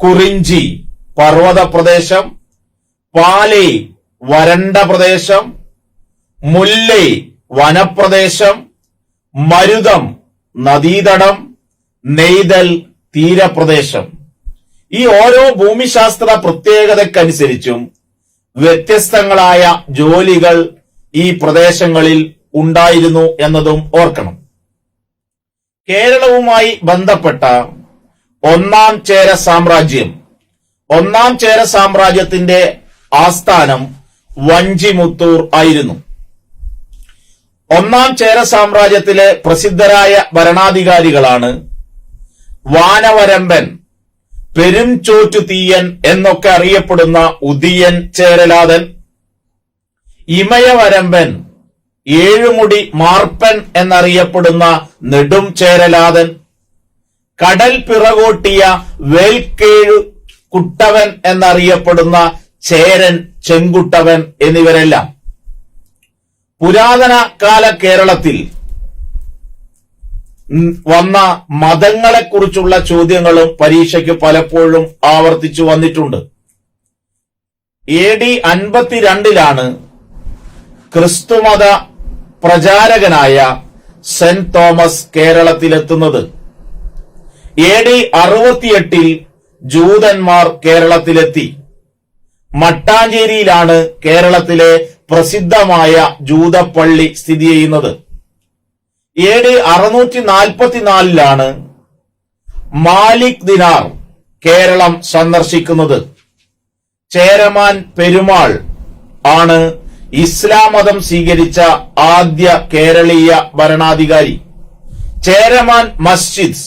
കുറിഞ്ചി പർവ്വത പ്രദേശം, പാലൈ വരണ്ട പ്രദേശം, മുല്ലൈ വനപ്രദേശം, മരുതം നദീതടം, നെയ്തൽ തീരപ്രദേശം. ഈ ഓരോ ഭൂമിശാസ്ത്ര പ്രത്യേകതയ്ക്കനുസരിച്ചും വ്യത്യസ്തങ്ങളായ ജോലികൾ ഈ പ്രദേശങ്ങളിൽ ഉണ്ടായിരുന്നു എന്നതും ഓർക്കണം. കേരളവുമായി ബന്ധപ്പെട്ട ഒന്നാം ചേര സാമ്രാജ്യത്തിന്റെ ആസ്ഥാനം വഞ്ചിമുത്തൂർ ആയിരുന്നു. ഒന്നാം ചേര സാമ്രാജ്യത്തിലെ പ്രസിദ്ധരായ ഭരണാധികാരികളാണ് വാനവരമ്പൻ, പെരുംചോറ്റു തീയൻ എന്നൊക്കെ അറിയപ്പെടുന്ന ഉദിയൻ ചേരലാതൻ. ഇമയവരമ്പൻ, ഏഴുമുടി മാർപ്പൻ എന്നറിയപ്പെടുന്ന നെടും ചേരലാതൻ, കടൽ പിറകോട്ടിയ വേൽക്കേഴു കുട്ടവൻ എന്നറിയപ്പെടുന്ന ചേരൻ ചെങ്കുട്ടവൻ എന്നിവരെല്ലാം പുരാതന കാല കേരളത്തിൽ വന്ന മതങ്ങളെക്കുറിച്ചുള്ള ചോദ്യങ്ങളും പരീക്ഷയ്ക്ക് പലപ്പോഴും ആവർത്തിച്ചു വന്നിട്ടുണ്ട്. AD 52 ക്രിസ്തുമത പ്രചാരകനായ സെന്റ് തോമസ് കേരളത്തിലെത്തുന്നത്. AD 68 ജൂതന്മാർ കേരളത്തിലെത്തി. മട്ടാഞ്ചേരിയിലാണ് കേരളത്തിലെ പ്രസിദ്ധമായ ജൂതപ്പള്ളി സ്ഥിതി ചെയ്യുന്നത്. AD 644 മാലിക് ദിനാർ കേരളം സന്ദർശിക്കുന്നത്. ചേരമാൻ പെരുമാൾ ആണ് ഇസ്ലാം മതം സ്വീകരിച്ച ആദ്യ കേരളീയ ഭരണാധികാരി. ചേരമാൻ മസ്ജിദ്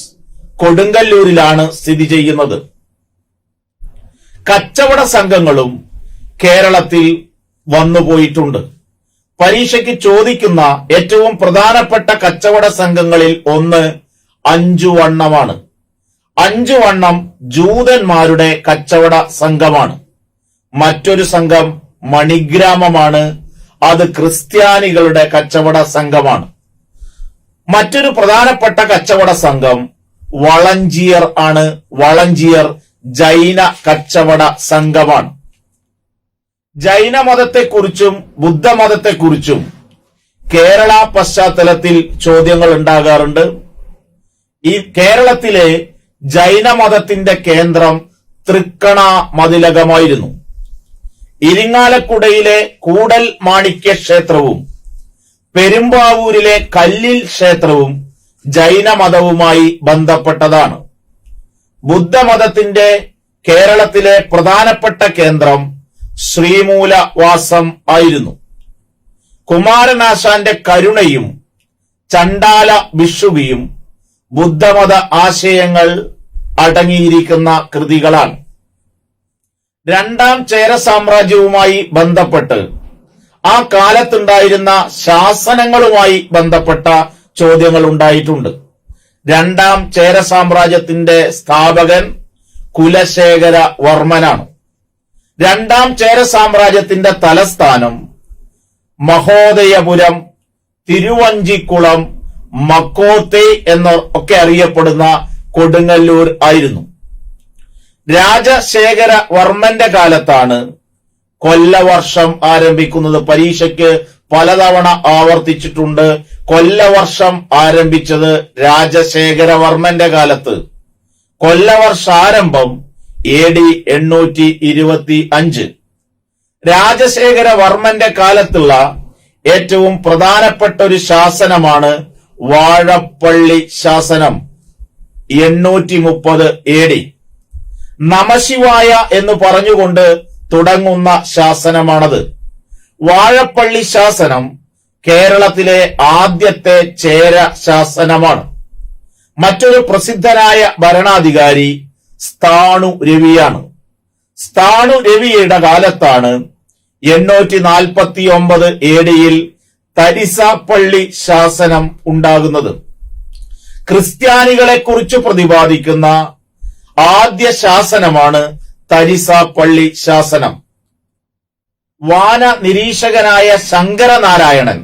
കൊടുങ്ങല്ലൂരിലാണ് സ്ഥിതി ചെയ്യുന്നത്. കച്ചവട സംഘങ്ങളും കേരളത്തിൽ വന്നുപോയിട്ടുണ്ട്. പരീക്ഷയ്ക്ക് ചോദിക്കുന്ന ഏറ്റവും പ്രധാനപ്പെട്ട കച്ചവട സംഘങ്ങളിൽ ഒന്ന് അഞ്ചുവണ്ണമാണ്. അഞ്ചുവണ്ണം ജൂതന്മാരുടെ കച്ചവട സംഘമാണ്. മറ്റൊരു സംഘം മണിഗ്രാമമാണ്. അത് ക്രിസ്ത്യാനികളുടെ കച്ചവട സംഘമാണ്. മറ്റൊരു പ്രധാനപ്പെട്ട കച്ചവട സംഘം വളഞ്ചിയർ ആണ്. വളഞ്ചിയർ ജൈന കച്ചവട സംഘമാണ്. ജൈനമതത്തെക്കുറിച്ചും ബുദ്ധമതത്തെക്കുറിച്ചും കേരള പശ്ചാത്തലത്തിൽ ചോദ്യങ്ങൾ ഉണ്ടാകാറുണ്ട്. ഈ കേരളത്തിലെ ജൈനമതത്തിന്റെ കേന്ദ്രം തൃക്കണ മതിലകമായിരുന്നു. ഇരിങ്ങാലക്കുടയിലെ കൂടൽ മാണിക്യ ക്ഷേത്രവും പെരുമ്പാവൂരിലെ കല്ലിൽ ക്ഷേത്രവും ജൈനമതവുമായി ബന്ധപ്പെട്ടതാണ്. ബുദ്ധമതത്തിന്റെ കേരളത്തിലെ പ്രധാനപ്പെട്ട കേന്ദ്രം ശ്രീമൂലവാസം ആയിരുന്നു. കുമാരനാശാന്റെ കരുണയും ചണ്ടാല ഭിക്ഷുകിയും ബുദ്ധമത ആശയങ്ങൾ അടങ്ങിയിരിക്കുന്ന കൃതികളാണ്. രണ്ടാം ചേര സാമ്രാജ്യവുമായി ബന്ധപ്പെട്ട് ആ കാലത്തുണ്ടായിരുന്ന ശാസനങ്ങളുമായി ബന്ധപ്പെട്ട ചോദ്യങ്ങൾ ഉണ്ടായിട്ടുണ്ട്. രണ്ടാം ചേര സാമ്രാജ്യത്തിന്റെ സ്ഥാപകൻ കുലശേഖര വർമ്മനാണ്. രണ്ടാം ചേര സാമ്രാജ്യത്തിന്റെ തലസ്ഥാനം മഹോദയപുരം, തിരുവഞ്ചിക്കുളം, മക്കോത്തെ എന്നൊക്കെ അറിയപ്പെടുന്ന കൊടുങ്ങല്ലൂർ ആയിരുന്നു. രാജശേഖര വർമ്മന്റെ കാലത്താണ് കൊല്ലവർഷം ആരംഭിക്കുന്നത്. പരീക്ഷയ്ക്ക് പലതവണ ആവർത്തിച്ചിട്ടുണ്ട്. കൊല്ലവർഷം ആരംഭിച്ചത് രാജശേഖര വർമ്മന്റെ കാലത്ത്. കൊല്ലവർഷാരംഭം AD 825. രാജശേഖര വർമ്മന്റെ കാലത്തുള്ള ഏറ്റവും പ്രധാനപ്പെട്ട ഒരു ശാസനമാണ് വാഴപ്പള്ളി ശാസനം, 830 AD. നമശിവായ എന്ന് പറഞ്ഞുകൊണ്ട് തുടങ്ങുന്ന ശാസനമാണത്. വാഴപ്പള്ളി ശാസനം കേരളത്തിലെ ആദ്യത്തെ ചേര ശാസനമാണ്. മറ്റൊരു പ്രസിദ്ധനായ ഭരണാധികാരി സ്ഥാണു രവിയാണ്. സ്ഥാണു രവിയുടെ കാലത്താണ് 849 AD തരിസാപ്പള്ളി ശാസനം ഉണ്ടാകുന്നത്. ക്രിസ്ത്യാനികളെ കുറിച്ച് പ്രതിപാദിക്കുന്ന ആദ്യ ശാസനമാണ് തരിസാപ്പള്ളി ശാസനം. വാന നിരീക്ഷകനായ ശങ്കരനാരായണൻ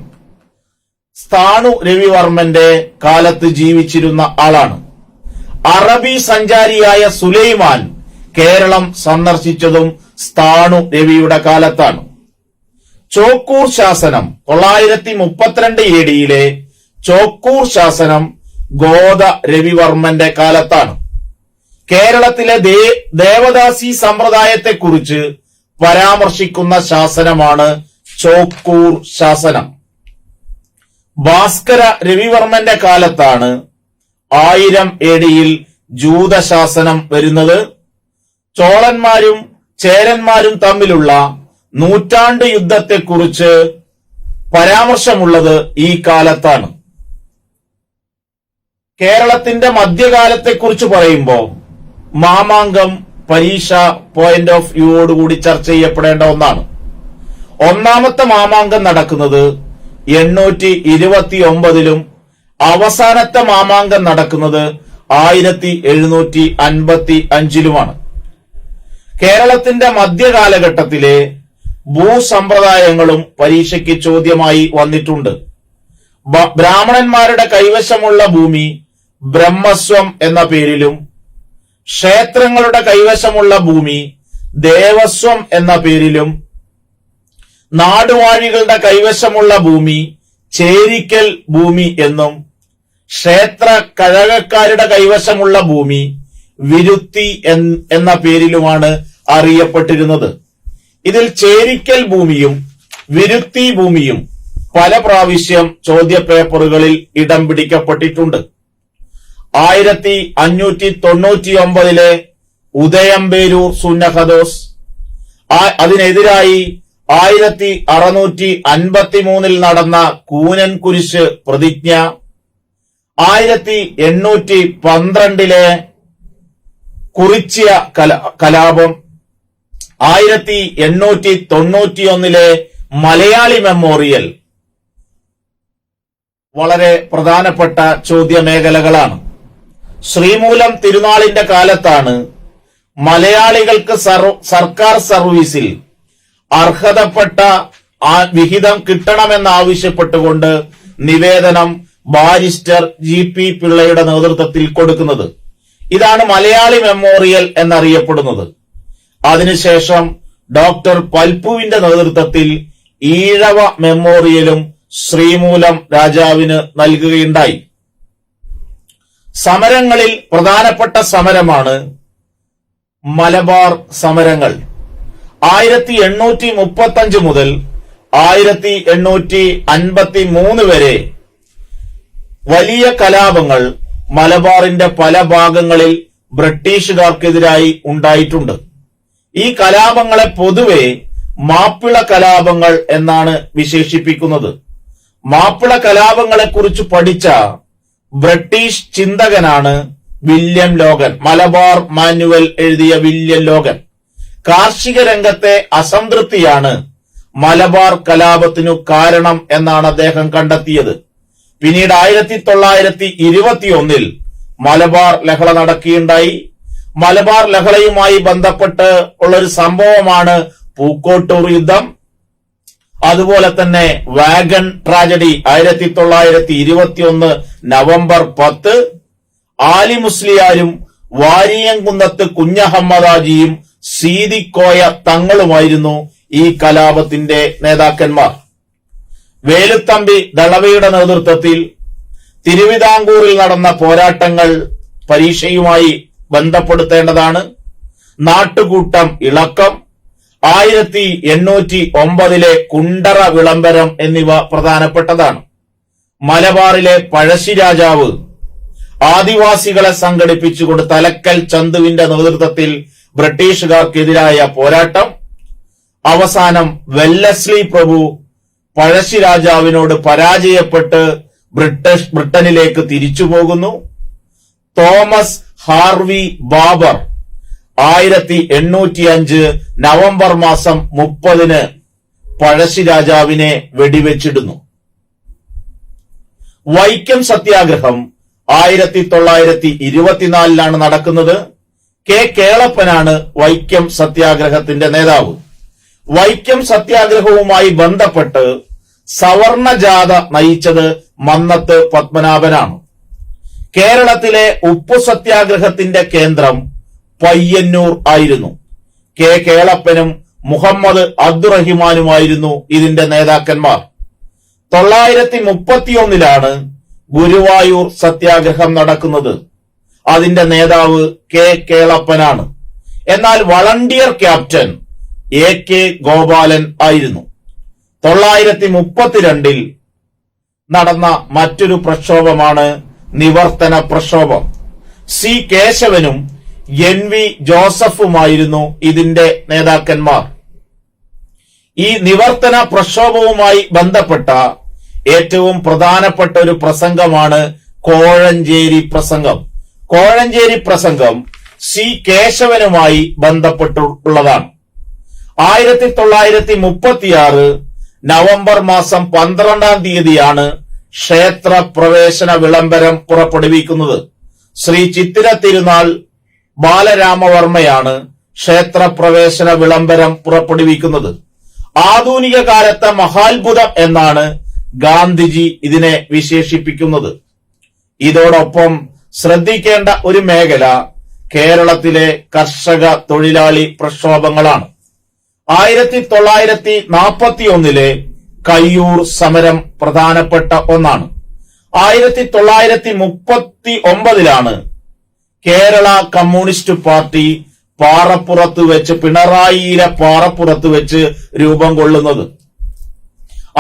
സ്ഥാണു രവിവർമ്മന്റെ കാലത്ത് ജീവിച്ചിരുന്ന ആളാണ്. അറബി സഞ്ചാരിയായ സുലൈമാൻ കേരളം സന്ദർശിച്ചതും സ്ഥാണു രവിയുടെ കാലത്താണ്. ചോക്കൂർ ശാസനം 932 AD ചോക്കൂർ ശാസനം ഗോദ രവിവർമ്മന്റെ കാലത്താണ്. കേരളത്തിലെ ദേവദാസി സമ്പ്രദായത്തെക്കുറിച്ച് പരാമർശിക്കുന്ന ശാസനമാണ് ചോക്കൂർ ശാസനം. ഭാസ്കര രവിവർമ്മന്റെ കാലത്താണ് 1000 AD ജൂതശാസനം വരുന്നത്. ചോളന്മാരും ചേരന്മാരും തമ്മിലുള്ള നൂറ്റാണ്ട് യുദ്ധത്തെക്കുറിച്ച് പരാമർശമുള്ളത് ഈ കാലത്താണ്. കേരളത്തിന്റെ മധ്യകാലത്തെക്കുറിച്ച് പറയുമ്പോൾ മാമാങ്കം പരീക്ഷ പോയിന്റ് ഓഫ് വ്യൂയോടുകൂടി ചർച്ച ചെയ്യപ്പെടേണ്ട ഒന്നാണ്. ഒന്നാമത്തെ മാമാങ്കം നടക്കുന്നത് 829 അവസാനത്തെ മാമാങ്കം നടക്കുന്നത് 1755 കേരളത്തിന്റെ മധ്യകാലഘട്ടത്തിലെ ഭൂസമ്പ്രദായങ്ങളും പരീക്ഷയ്ക്ക് ചോദ്യമായി വന്നിട്ടുണ്ട്. ബ്രാഹ്മണന്മാരുടെ കൈവശമുള്ള ഭൂമി ബ്രഹ്മസ്വം എന്ന പേരിലും ക്ഷേത്രങ്ങളുടെ കൈവശമുള്ള ഭൂമി ദേവസ്വം എന്ന പേരിലും നാടുവാഴികളുടെ കൈവശമുള്ള ഭൂമി ചേരിക്കൽ ഭൂമി എന്നും ക്ഷേത്ര കഴകക്കാരുടെ കൈവശമുള്ള ഭൂമി വിരുത്തി എന്ന പേരിലുമാണ് അറിയപ്പെട്ടിരുന്നത്. ഇതിൽ ചേരിക്കൽ ഭൂമിയും വിരുത്തി ഭൂമിയും പല പ്രാവശ്യം ചോദ്യപേപ്പറുകളിൽ ഇടം പിടിക്കപ്പെട്ടിട്ടുണ്ട്. 1599 ഉദയംപേരൂർ സുന്നഹദോസ്, അതിനെതിരായി 1653 നടന്ന കൂനൻ കുരിശ് പ്രതിജ്ഞ, 1812 കുറിച്യ കലാപം, 1891 മലയാളി മെമ്മോറിയൽ വളരെ പ്രധാനപ്പെട്ട ചോദ്യമേഖലകളാണ്. ശ്രീമൂലം തിരുനാളിന്റെ കാലത്താണ് മലയാളികൾക്ക് സർക്കാർ സർവീസിൽ അർഹതപ്പെട്ട വിഹിതം കിട്ടണമെന്നാവശ്യപ്പെട്ടുകൊണ്ട് നിവേദനം ബാരിസ്റ്റർ GP പിള്ളയുടെ നേതൃത്വത്തിൽ കൊടുക്കുന്നത്. ഇതാണ് മലയാളി മെമ്മോറിയൽ എന്നറിയപ്പെടുന്നത്. അതിനുശേഷം ഡോക്ടർ പൽപ്പുവിന്റെ നേതൃത്വത്തിൽ ഈഴവ മെമ്മോറിയലും ശ്രീമൂലം രാജാവിന് നൽകുകയുണ്ടായി. സമരങ്ങളിൽ പ്രധാനപ്പെട്ട സമരമാണ് മലബാർ സമരങ്ങൾ. 1835 മുതൽ 1853 വരെ വലിയ കലാപങ്ങൾ മലബാറിന്റെ പല ഭാഗങ്ങളിൽ ബ്രിട്ടീഷുകാർക്കെതിരായി ഉണ്ടായിട്ടുണ്ട്. ഈ കലാപങ്ങളെ പൊതുവെ മാപ്പിള കലാപങ്ങൾ എന്നാണ് വിശേഷിപ്പിക്കുന്നത്. മാപ്പിള കലാപങ്ങളെക്കുറിച്ച് പഠിച്ച ബ്രിട്ടീഷ് ചിന്തകനാണ് വില്യം ലോഗൻ. മലബാർ മാനുവൽ എഴുതിയ വില്യം ലോഗൻ കാർഷിക രംഗത്തെ അസംതൃപ്തിയാണ് മലബാർ കലാപത്തിനു കാരണം എന്നാണ് അദ്ദേഹം കണ്ടെത്തിയത്. പിന്നീട് 1921 മലബാർ ലഹള നടക്കുകയുണ്ടായി. മലബാർ ലഹളയുമായി ബന്ധപ്പെട്ട് ഉള്ളൊരു സംഭവമാണ് പൂക്കോട്ടൂർ യുദ്ധം. അതുപോലെ തന്നെ വാഗൺ ട്രാജഡി 1921 നവംബർ 10. ആലി മുസ്ലിയാരും വാരിയംകുന്നത്ത് കുഞ്ഞഹമ്മദാജിയും സീതിക്കോയ തങ്ങളുമായിരുന്നു ഈ കലാപത്തിന്റെ നേതാക്കന്മാർ. വേലുത്തമ്പി ദളവയുടെ നേതൃത്വത്തിൽ തിരുവിതാംകൂറിൽ നടന്ന പോരാട്ടങ്ങൾ പരീക്ഷയുമായി ബന്ധപ്പെടുത്തേണ്ടതാണ്. നാട്ടുകൂട്ടം ഇളക്കം, 1809 കുണ്ടറ വിളംബരം എന്നിവ പ്രധാനപ്പെട്ടതാണ്. മലബാറിലെ പഴശ്ശിരാജാവ് ആദിവാസികളെ സംഘടിപ്പിച്ചുകൊണ്ട് തലക്കൽ ചന്തുവിന്റെ നേതൃത്വത്തിൽ ബ്രിട്ടീഷുകാർക്കെതിരായ പോരാട്ടം. അവസാനം വെല്ലസ്ലി പ്രഭു പഴശ്ശിരാജാവിനോട് പരാജയപ്പെട്ട് ബ്രിട്ടനിലേക്ക് തിരിച്ചു പോകുന്നു. തോമസ് ഹാർവി ബാബർ 1805 നവംബർ മാസം 30 പഴശ്ശിരാജാവിനെ വെടിവെച്ചിടുന്നു. വൈക്കം സത്യാഗ്രഹം 1924 നടക്കുന്നത്. കെ കേളപ്പനാണ് വൈക്കം സത്യാഗ്രഹത്തിന്റെ നേതാവ്. വൈക്കം സത്യാഗ്രഹവുമായി ബന്ധപ്പെട്ട് സവർണ ജാഥ നയിച്ചത് മന്നത്ത് പത്മനാഭനാണ്. കേരളത്തിലെ ഉപ്പു സത്യാഗ്രഹത്തിന്റെ കേന്ദ്രം പയ്യന്നൂർ ആയിരുന്നു. കെ കേളപ്പനും മുഹമ്മദ് അബ്ദുറഹിമാനുമായിരുന്നു ഇതിന്റെ നേതാക്കന്മാർ. 931 ഗുരുവായൂർ സത്യാഗ്രഹം നടക്കുന്നത്. അതിന്റെ നേതാവ് കെ കേളപ്പനാണ്. എന്നാൽ വളണ്ടിയർ ക്യാപ്റ്റൻ AK ഗോപാലൻ ആയിരുന്നു. 932 നടന്ന മറ്റൊരു പ്രക്ഷോഭമാണ് നിവർത്തന പ്രക്ഷോഭം. സി കേശവനും NV ജോസഫുമായിരുന്നു ഇതിന്റെ നേതാക്കന്മാർ. ഈ നിവർത്തന പ്രക്ഷോഭവുമായി ബന്ധപ്പെട്ട ഏറ്റവും പ്രധാനപ്പെട്ട ഒരു പ്രസംഗമാണ് കോഴഞ്ചേരി പ്രസംഗം. കോഴഞ്ചേരി പ്രസംഗം സി കേശവനുമായി ബന്ധപ്പെട്ടുള്ളതാണ്. 1936 നവംബർ മാസം 12-ാം തീയതിയാണ് ക്ഷേത്ര പ്രവേശന വിളംബരം പുറപ്പെടുവിക്കുന്നത്. ശ്രീ ചിത്തിര തിരുനാൾ ബാലരാമവർമ്മയാണ് ക്ഷേത്ര പ്രവേശന വിളംബരം പുറപ്പെടുവിക്കുന്നത്. ആധുനിക കാലത്തെ മഹാത്ഭുതം എന്നാണ് ഗാന്ധിജി ഇതിനെ വിശേഷിപ്പിക്കുന്നത്. ഇതോടൊപ്പം ശ്രദ്ധിക്കേണ്ട ഒരു മേഖല കേരളത്തിലെ കർഷക തൊഴിലാളി പ്രക്ഷോഭങ്ങളാണ്. 1941 കയ്യൂർ സമരം പ്രധാനപ്പെട്ട ഒന്നാണ്. 1939 കേരള കമ്മ്യൂണിസ്റ്റ് പാർട്ടി പാറപ്പുറത്ത് വെച്ച്, പിണറായിയിലെ പാറപ്പുറത്ത് വെച്ച് രൂപം കൊള്ളുന്നത്.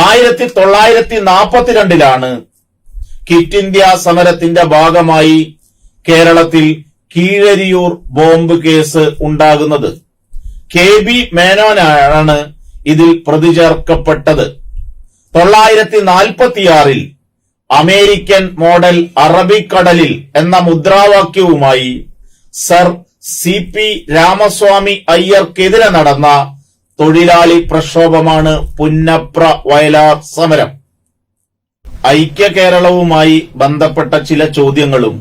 1942 ക്വിറ്റ് ഇന്ത്യ സമരത്തിന്റെ ഭാഗമായി കേരളത്തിൽ കീഴരിയൂർ ബോംബ് കേസ് ഉണ്ടാകുന്നത്. KB മേനോനാണ് ഇതിൽ പ്രതി ചേർക്കപ്പെട്ടത്. 1946 അമേരിക്കൻ മോഡൽ അറബിക്കടലിൽ എന്ന മുദ്രാവാക്യവുമായി സർ CP രാമസ്വാമി അയ്യർക്കെതിരെ നടന്ന തൊഴിലാളി പ്രക്ഷോഭമാണ് പുന്നപ്ര വയലാർ സമരം. ഐക്യ കേരളവുമായി ബന്ധപ്പെട്ട ചില ചോദ്യങ്ങളും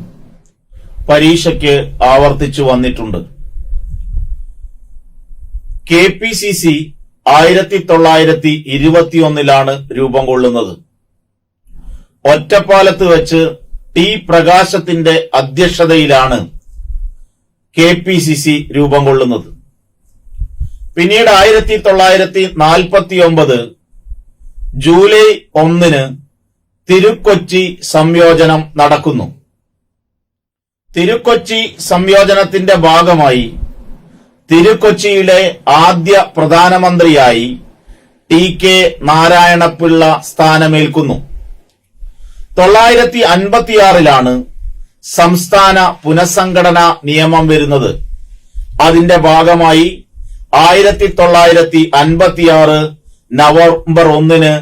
പരീക്ഷയ്ക്ക് ആവർത്തിച്ചു വന്നിട്ടുണ്ട്. KPCC 1921 രൂപം കൊള്ളുന്നത്. ഒറ്റപ്പാലത്ത് വെച്ച് T പ്രകാശത്തിന്റെ അധ്യക്ഷതയിലാണ് KPCC രൂപം കൊള്ളുന്നത്. പിന്നീട് 1949 ജൂലൈ 1 തിരുക്കൊച്ചി സംയോജനം നടക്കുന്നു. തിരുക്കൊച്ചി സംയോജനത്തിന്റെ ഭാഗമായി തിരുക്കൊച്ചിയിലെ ആദ്യ പ്രധാനമന്ത്രിയായി TK നാരായണപിള്ള സ്ഥാനമേൽക്കുന്നു. 1956 സംസ്ഥാന പുനഃസംഘടനാ നിയമം വരുന്നത്. അതിന്റെ ഭാഗമായി 1956 നവംബർ 1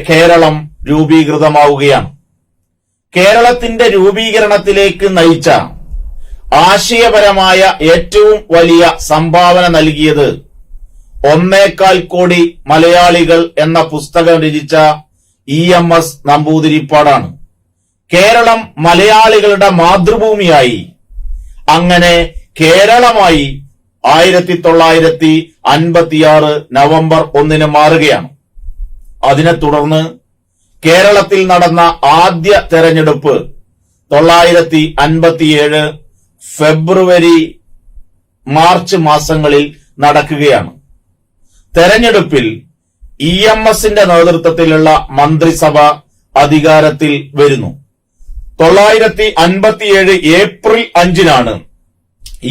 കേരളം രൂപീകൃതമാവുകയാണ്. കേരളത്തിന്റെ രൂപീകരണത്തിലേക്ക് നയിച്ച ആശയപരമായ ഏറ്റവും വലിയ സംഭാവന നൽകിയത് 1.25 കോടി മലയാളികൾ എന്ന പുസ്തകം രചിച്ച EMS നമ്പൂതിരിപ്പാടാണ്. കേരളം മലയാളികളുടെ മാതൃഭൂമിയായി, അങ്ങനെ കേരളമായി 1956 നവംബർ 1 മാറുകയാണ്. അതിനെ തുടർന്ന് കേരളത്തിൽ നടന്ന ആദ്യ തെരഞ്ഞെടുപ്പ് 1957 ഫെബ്രുവരി മാർച്ച് മാസങ്ങളിൽ നടക്കുകയാണ്. തെരഞ്ഞെടുപ്പിൽ EMSന്റെ നേതൃത്വത്തിലുള്ള മന്ത്രിസഭ അധികാരത്തിൽ വരുന്നു. 1957 ഏപ്രിൽ 5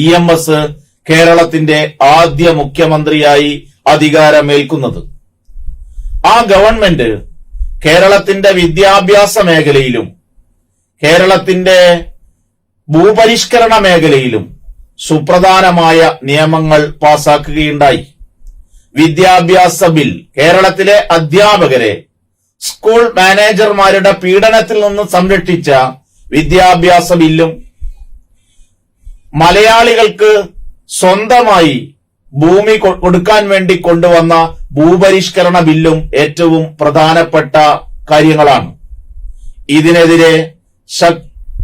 EMS കേരളത്തിന്റെ ആദ്യ മുഖ്യമന്ത്രിയായി അധികാരമേൽക്കുന്നത്. ആ ഗവൺമെന്റ് കേരളത്തിന്റെ വിദ്യാഭ്യാസ മേഖലയിലും കേരളത്തിന്റെ ഭൂപരിഷ്കരണ മേഖലയിലും സുപ്രധാനമായ നിയമങ്ങൾ പാസാക്കുകയുണ്ടായി. വിദ്യാഭ്യാസ ബിൽ കേരളത്തിലെ അധ്യാപകരെ സ്കൂൾ മാനേജർമാരുടെ പീഡനത്തിൽ നിന്ന് സംരക്ഷിച്ച വിദ്യാഭ്യാസ ബില്ലും, മലയാളികൾക്ക് സ്വന്തമായി ഭൂമി കൊടുക്കാൻ വേണ്ടി കൊണ്ടുവന്ന ഭൂപരിഷ്കരണ ബില്ലും ഏറ്റവും പ്രധാനപ്പെട്ട കാര്യങ്ങളാണ്. ഇതിനെതിരെ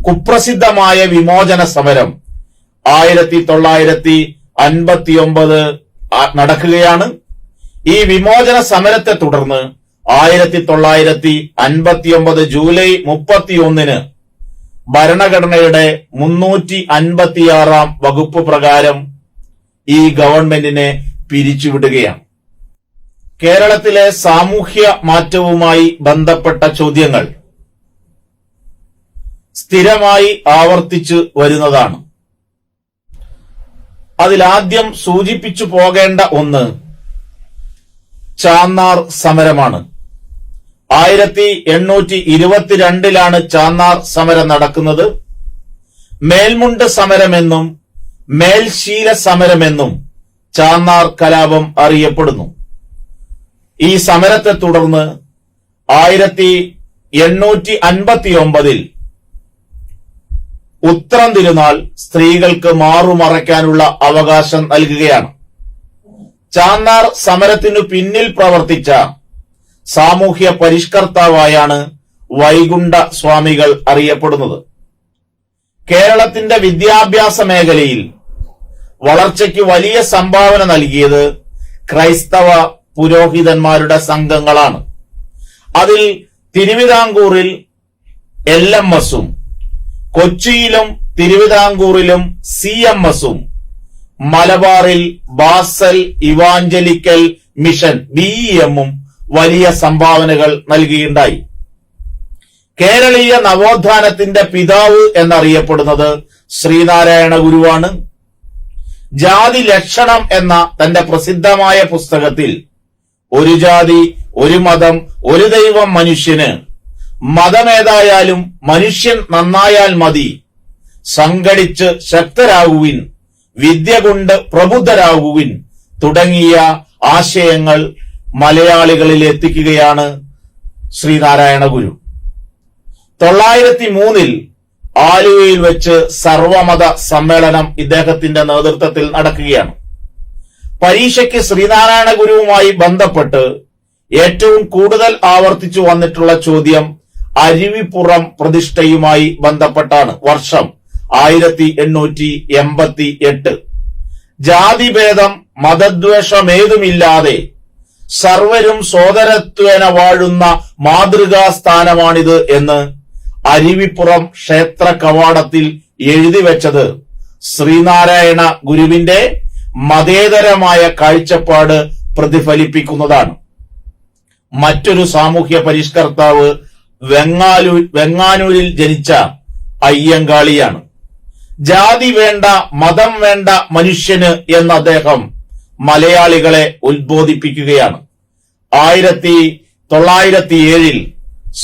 കുപ്രസിദ്ധമായ വിമോചന സമരം 1959 നടക്കുകയാണ്. ഈ വിമോചന സമരത്തെ തുടർന്ന് 1959 ജൂലൈ 31 ഭരണഘടനയുടെ 356 വകുപ്പ് പ്രകാരം ഈ ഗവൺമെന്റിനെ പിരിച്ചുവിടുകയാണ്. കേരളത്തിലെ സാമൂഹ്യ മാറ്റവുമായി ബന്ധപ്പെട്ട ചോദ്യങ്ങൾ സ്ഥിരമായി ആവർത്തിച്ചു വരുന്നതാണ്. അതിലാദ്യം സൂചിപ്പിച്ചു പോകേണ്ട ഒന്ന് ചാന്നാർ സമരമാണ്. 1822 ചാന്നാർ സമരം നടക്കുന്നത്. മേൽമുണ്ട് സമരമെന്നും മേൽശീല സമരമെന്നും ചാന്നാർ കലാപം അറിയപ്പെടുന്നു. ഈ സമരത്തെ തുടർന്ന് 1859 ഉത്രം തിരുനാൾ സ്ത്രീകൾക്ക് മാറുമറയ്ക്കാനുള്ള അവകാശം നൽകുകയാണ്. ചാന്നാർ സമരത്തിനു പിന്നിൽ പ്രവർത്തിച്ച സാമൂഹ്യ പരിഷ്കർത്താവായാണ് വൈകുണ്ഠ സ്വാമികൾ അറിയപ്പെടുന്നത്. കേരളത്തിന്റെ വിദ്യാഭ്യാസ മേഖലയിൽ വളർച്ചയ്ക്ക് വലിയ സംഭാവന നൽകിയത് ക്രൈസ്തവ പുരോഹിതന്മാരുടെ സംഘങ്ങളാണ്. അതിൽ തിരുവിതാംകൂറിൽ LMS-ഉം കൊച്ചിയിലും തിരുവിതാംകൂറിലും CMS-ഉം മലബാറിൽ ബാസൽ ഇവാഞ്ചലിക്കൽ മിഷൻ BEM-ഉം വലിയ സംഭാവനകൾ നൽകിയുണ്ടായി. കേരളീയ നവോത്ഥാനത്തിന്റെ പിതാവ് എന്നറിയപ്പെടുന്നത് ശ്രീനാരായണ ഗുരുവാണ്. ജാതി ലക്ഷണം എന്ന തന്റെ പ്രസിദ്ധമായ പുസ്തകത്തിൽ ഒരു ജാതി, ഒരു മതം, ഒരു ദൈവം മനുഷ്യന്, മതമേതായാലും മനുഷ്യൻ നന്നായാൽ മതി, സംഘടിച്ച് ശക്തരാകുവിൻ, വിദ്യ കൊണ്ട് പ്രബുദ്ധരാകുവിൻ തുടങ്ങിയ ആശയങ്ങൾ മലയാളികളിൽ എത്തിക്കുകയാണ് ശ്രീനാരായണ ഗുരു. 903 ആലുവയിൽ വെച്ച് സർവമത സമ്മേളനം ഇദ്ദേഹത്തിന്റെ നേതൃത്വത്തിൽ നടക്കുകയാണ്. പരീക്ഷയ്ക്ക് ശ്രീനാരായണ ഗുരുവുമായി ബന്ധപ്പെട്ട് ഏറ്റവും കൂടുതൽ ആവർത്തിച്ചു വന്നിട്ടുള്ള ചോദ്യം അരുവിപ്പുറം പ്രതിഷ്ഠയുമായി ബന്ധപ്പെട്ടാണ്. വർഷം 1888. ജാതിഭേദം മതദ്വേഷമേതുമില്ലാതെ സർവരും സോദരത്വേന വാഴുന്ന മാതൃകാ സ്ഥാനമാണിത് എന്ന് അരുവിപ്പുറം ക്ഷേത്ര കവാടത്തിൽ എഴുതി വെച്ചത് ശ്രീനാരായണ ഗുരുവിന്റെ മതേതരമായ കാഴ്ചപ്പാട് പ്രതിഫലിപ്പിക്കുന്നതാണ്. മറ്റൊരു സാമൂഹ്യ പരിഷ്കർത്താവ് വെങ്ങാനൂരിൽ ജനിച്ച അയ്യങ്കാളിയാണ്. ജാതി വേണ്ട, മതം വേണ്ട മനുഷ്യന് എന്ന അദ്ദേഹം മലയാളികളെ ഉദ്ബോധിപ്പിക്കുകയാണ്. 1907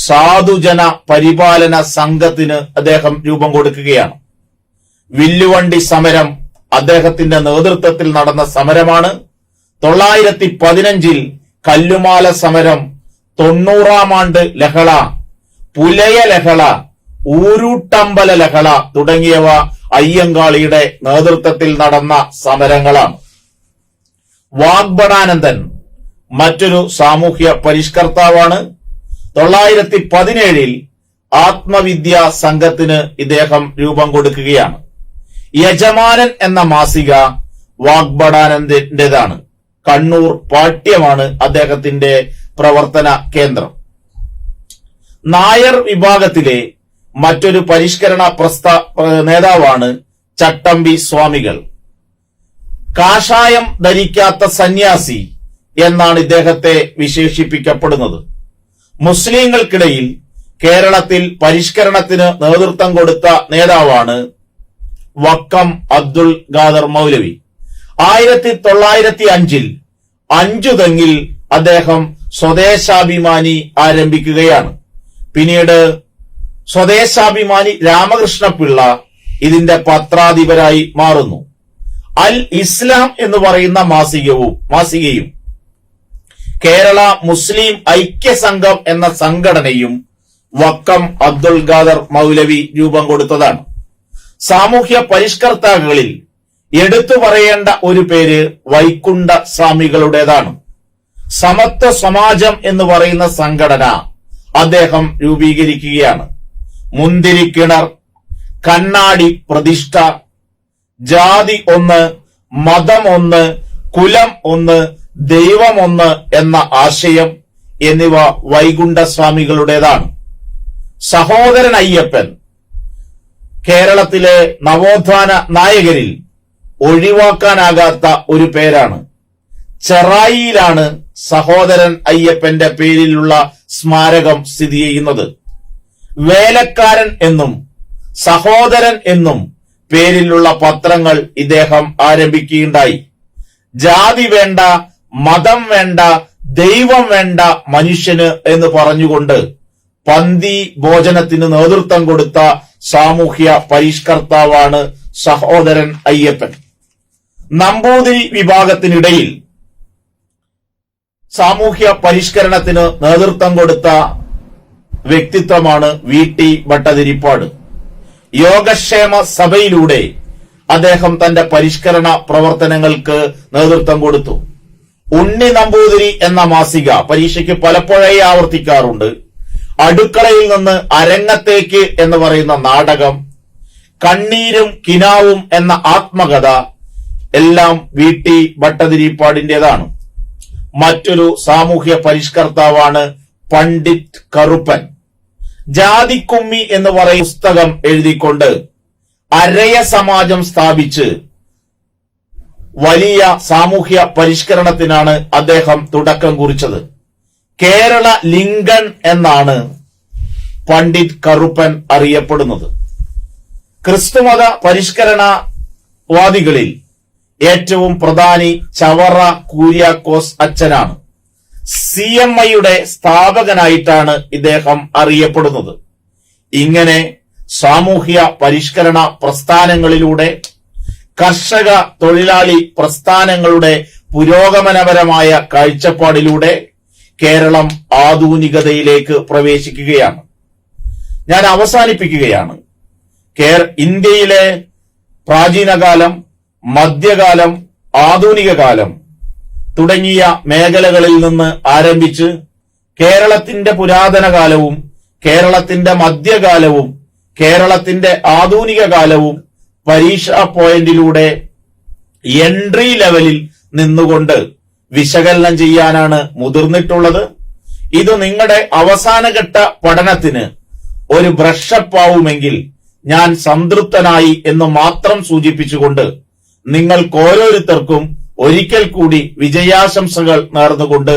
സാധുജന പരിപാലന സംഘത്തിന് അദ്ദേഹം രൂപം കൊടുക്കുകയാണ്. വില്ലുവണ്ടി സമരം അദ്ദേഹത്തിന്റെ നേതൃത്വത്തിൽ നടന്ന സമരമാണ്. 915 കല്ലുമാല സമരം, 90-ാം ആണ്ട് ലഹള, പുലയ ലഹള, ഊരൂട്ടമ്പല ലഹള തുടങ്ങിയവ അയ്യങ്കാളിയുടെ നേതൃത്വത്തിൽ നടന്ന സമരങ്ങളാണ്. വാഗ്ബടാനന്ദൻ മറ്റൊരു സാമൂഹ്യ പരിഷ്കർത്താവാണ്. 917 ആത്മവിദ്യാ സംഘത്തിന് ഇദ്ദേഹം രൂപം കൊടുക്കുകയാണ്. യജമാനൻ എന്ന മാസിക വാഗ്ബടാനന്ദന്റേതാണ്. കണ്ണൂർ പാട്യമാണ് അദ്ദേഹത്തിന്റെ പ്രവർത്തന കേന്ദ്രം. നായർ വിഭാഗത്തിലെ മറ്റൊരു പരിഷ്കരണ നേതാവാണ് ചട്ടമ്പി സ്വാമികൾ. കാഷായം ധരിക്കാത്ത സന്യാസി എന്നാണ് ഇദ്ദേഹത്തെ വിശേഷിപ്പിക്കപ്പെടുന്നത്. മുസ്ലിങ്ങൾക്കിടയിൽ കേരളത്തിൽ പരിഷ്കരണത്തിന് നേതൃത്വം കൊടുത്ത നേതാവാണ് വക്കം അബ്ദുൽ ഖാദർ മൗലവി. 1905 അഞ്ചുതെങ്ങിൽ അദ്ദേഹം സ്വദേശാഭിമാനി ആരംഭിക്കുകയാണ്. പിന്നീട് സ്വദേശാഭിമാനി രാമകൃഷ്ണപിള്ള ഇതിന്റെ പത്രാധിപരായി മാറുന്നു. അൽ ഇസ്ലാം എന്ന് പറയുന്ന മാസികയും കേരള മുസ്ലിം ഐക്യ സംഘം എന്ന സംഘടനയും വക്കം അബ്ദുൽ ഖാദർ മൗലവി രൂപം കൊടുത്തതാണ്. സാമൂഹ്യ പരിഷ്കർത്താക്കളിൽ എടുത്തു പറയേണ്ട ഒരു പേര് വൈകുണ്ഠ സ്വാമികളുടേതാണ്. സമത്വ സമാജം എന്ന് പറയുന്ന സംഘടന അദ്ദേഹം രൂപീകരിക്കുകയാണ്. മുന്തിരിക്കിണർ, കണ്ണാടി പ്രതിഷ്ഠ, ജാതി ഒന്ന്, മതം ഒന്ന്, കുലം ഒന്ന്, ദൈവം ഒന്ന് എന്ന ആശയം എന്നിവ വൈകുണ്ഠ സ്വാമികളുടേതാണ്. സഹോദരൻ അയ്യപ്പൻ കേരളത്തിലെ നവോത്ഥാന നായകരിൽ ഒഴിവാക്കാനാകാത്ത ഒരു പേരാണ്. ചെറായിയിലാണ് സഹോദരൻ അയ്യപ്പന്റെ പേരിലുള്ള സ്മാരകം സ്ഥിതി ചെയ്യുന്നത്. വേലക്കാരൻ എന്നും സഹോദരൻ എന്നും പേരിലുള്ള പത്രങ്ങൾ ഇദ്ദേഹം ആരംഭിക്കുകയുണ്ടായി. ജാതി വേണ്ട, മതം വേണ്ട, ദൈവം വേണ്ട മനുഷ്യന് എന്ന് പറഞ്ഞുകൊണ്ട് പന്തി ഭോജനത്തിന് നേതൃത്വം കൊടുത്ത സാമൂഹ്യ പരിഷ്കർത്താവാണ് സഹോദരൻ അയ്യപ്പൻ. നമ്പൂതിരി വിഭാഗത്തിനിടയിൽ സാമൂഹ്യ പരിഷ്കരണത്തിന് നേതൃത്വം കൊടുത്ത വ്യക്തിത്വമാണ് VT ഭട്ടതിരിപ്പാട്. യോഗക്ഷേമ സഭയിലൂടെ അദ്ദേഹം തന്റെ പരിഷ്കരണ പ്രവർത്തനങ്ങൾക്ക് നേതൃത്വം കൊടുത്തു. ഉണ്ണി നമ്പൂതിരി എന്ന മാസിക പരീക്ഷയ്ക്ക് പലപ്പോഴായി ആവർത്തിക്കാറുണ്ട്. അടുക്കളയിൽ നിന്ന് അരങ്ങത്തേക്ക് എന്ന് പറയുന്ന നാടകം, കണ്ണീരും കിനാവും എന്ന ആത്മകഥ എല്ലാം VT ഭട്ടതിരിപ്പാടിന്റേതാണ്. മറ്റൊരു സാമൂഹ്യ പരിഷ്കർത്താവാണ് പണ്ഡിറ്റ് കറുപ്പൻ. ജാതിക്കുമ്മി എന്ന് പറയുന്ന പുസ്തകം എഴുതിക്കൊണ്ട് അരയ സമാജം സ്ഥാപിച്ച് വലിയ സാമൂഹ്യ പരിഷ്കരണത്തിനാണ് അദ്ദേഹം തുടക്കം കുറിച്ചത്. കേരള ലിങ്കൺ എന്നാണ് പണ്ഡിറ്റ് കറുപ്പൻ അറിയപ്പെടുന്നത്. ക്രിസ്തുമത പരിഷ്കരണവാദികളിൽ ഏറ്റവും പ്രധാനി ചവറ കുര്യാക്കോസ് അച്ഛനാണ്. CMIയുടെ സ്ഥാപകനായിട്ടാണ് ഇദ്ദേഹം അറിയപ്പെടുന്നത്. ഇങ്ങനെ സാമൂഹ്യ പരിഷ്കരണ പ്രസ്ഥാനങ്ങളിലൂടെ, കർഷക തൊഴിലാളി പ്രസ്ഥാനങ്ങളുടെ പുരോഗമനപരമായ കാഴ്ചപ്പാടിലൂടെ കേരളം ആധുനികതയിലേക്ക് പ്രവേശിക്കുകയാണ്. ഞാൻ അവസാനിപ്പിക്കുകയാണ്. ഇന്ത്യയിലെ പ്രാചീനകാലം, മധ്യകാലം, ആധുനിക കാലം തുടങ്ങിയ മേഖലകളിൽ നിന്ന് ആരംഭിച്ച് കേരളത്തിന്റെ പുരാതന കാലവും, കേരളത്തിന്റെ മധ്യകാലവും, കേരളത്തിന്റെ ആധുനിക കാലവും പരീക്ഷാ പോയിന്റിലൂടെ എൻട്രി ലെവലിൽ നിന്നുകൊണ്ട് വിശകലനം ചെയ്യാനാണ് മുതിർന്നിട്ടുള്ളത്. ഇത് നിങ്ങളുടെ അവസാനഘട്ട പഠനത്തിന് ഒരു ബ്രഷപ്പ് ആവുമെങ്കിൽ ഞാൻ സംതൃപ്തനായി എന്ന് മാത്രം സൂചിപ്പിച്ചുകൊണ്ട് നിങ്ങൾക്ക് ഓരോരുത്തർക്കും ഒരിക്കൽ കൂടി വിജയാശംസകൾ നേർന്നുകൊണ്ട്